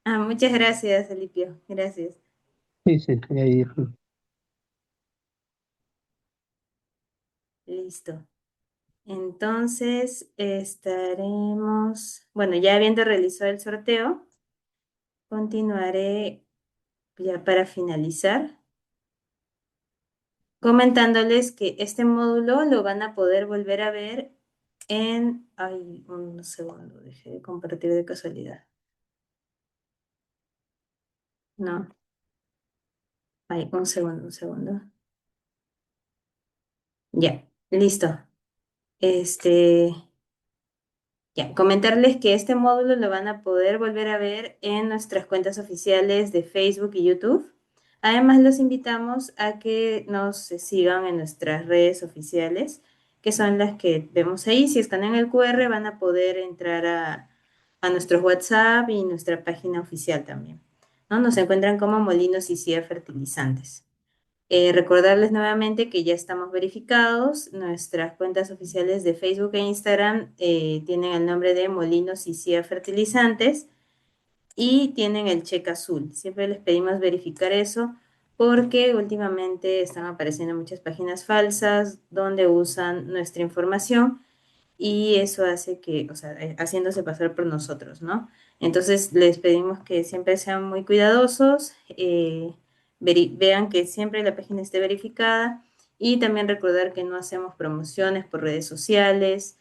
gracias.
Muchas gracias, Alipio. Gracias.
Sí, sí, ahí.
Listo. Entonces, bueno, ya habiendo realizado el sorteo, continuaré ya para finalizar, comentándoles que este módulo lo van a poder volver a ver ay, un segundo, dejé de compartir de casualidad. No, ay, un segundo, un segundo. Ya, listo. Este, ya, comentarles que este módulo lo van a poder volver a ver en nuestras cuentas oficiales de Facebook y YouTube. Además, los invitamos a que nos sigan en nuestras redes oficiales, que son las que vemos ahí. Si escanean el QR, van a poder entrar a nuestros WhatsApp y nuestra página oficial también, ¿no? Nos encuentran como Molinos y Cía Fertilizantes. Recordarles nuevamente que ya estamos verificados. Nuestras cuentas oficiales de Facebook e Instagram tienen el nombre de Molinos y Cía Fertilizantes y tienen el cheque azul. Siempre les pedimos verificar eso porque últimamente están apareciendo muchas páginas falsas donde usan nuestra información y eso hace que, o sea, haciéndose pasar por nosotros, ¿no? Entonces les pedimos que siempre sean muy cuidadosos, vean que siempre la página esté verificada y también recordar que no hacemos promociones por redes sociales,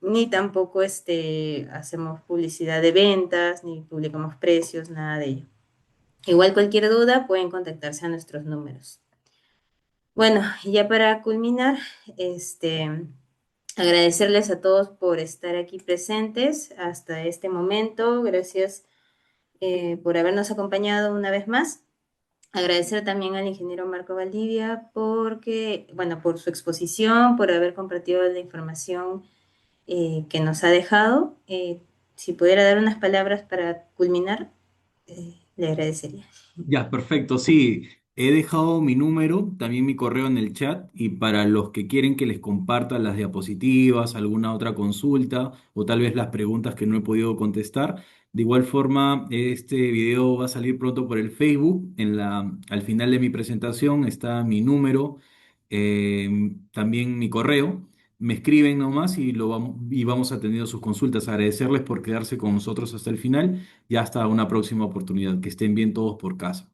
ni tampoco hacemos publicidad de ventas, ni publicamos precios, nada de ello. Igual cualquier duda pueden contactarse a nuestros números. Bueno, ya para culminar, agradecerles a todos por estar aquí presentes hasta este momento. Gracias por habernos acompañado una vez más. Agradecer también al ingeniero Marco Valdivia bueno, por su exposición, por haber compartido la información que nos ha dejado. Si pudiera dar unas palabras para culminar, le agradecería.
Ya, perfecto. Sí, he dejado mi número, también mi correo en el chat y para los que quieren que les comparta las diapositivas, alguna otra consulta o tal vez las preguntas que no he podido contestar. De igual forma, este video va a salir pronto por el Facebook. Al final de mi presentación está mi número, también mi correo. me escriben nomás y vamos atendiendo sus consultas. Agradecerles por quedarse con nosotros hasta el final y hasta una próxima oportunidad. Que estén bien todos por casa.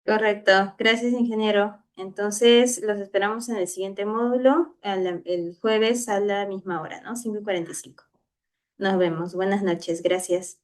Correcto. Gracias, ingeniero. Entonces, los esperamos en el siguiente módulo, el jueves a la misma hora, ¿no? 5:45. Nos vemos. Buenas noches. Gracias.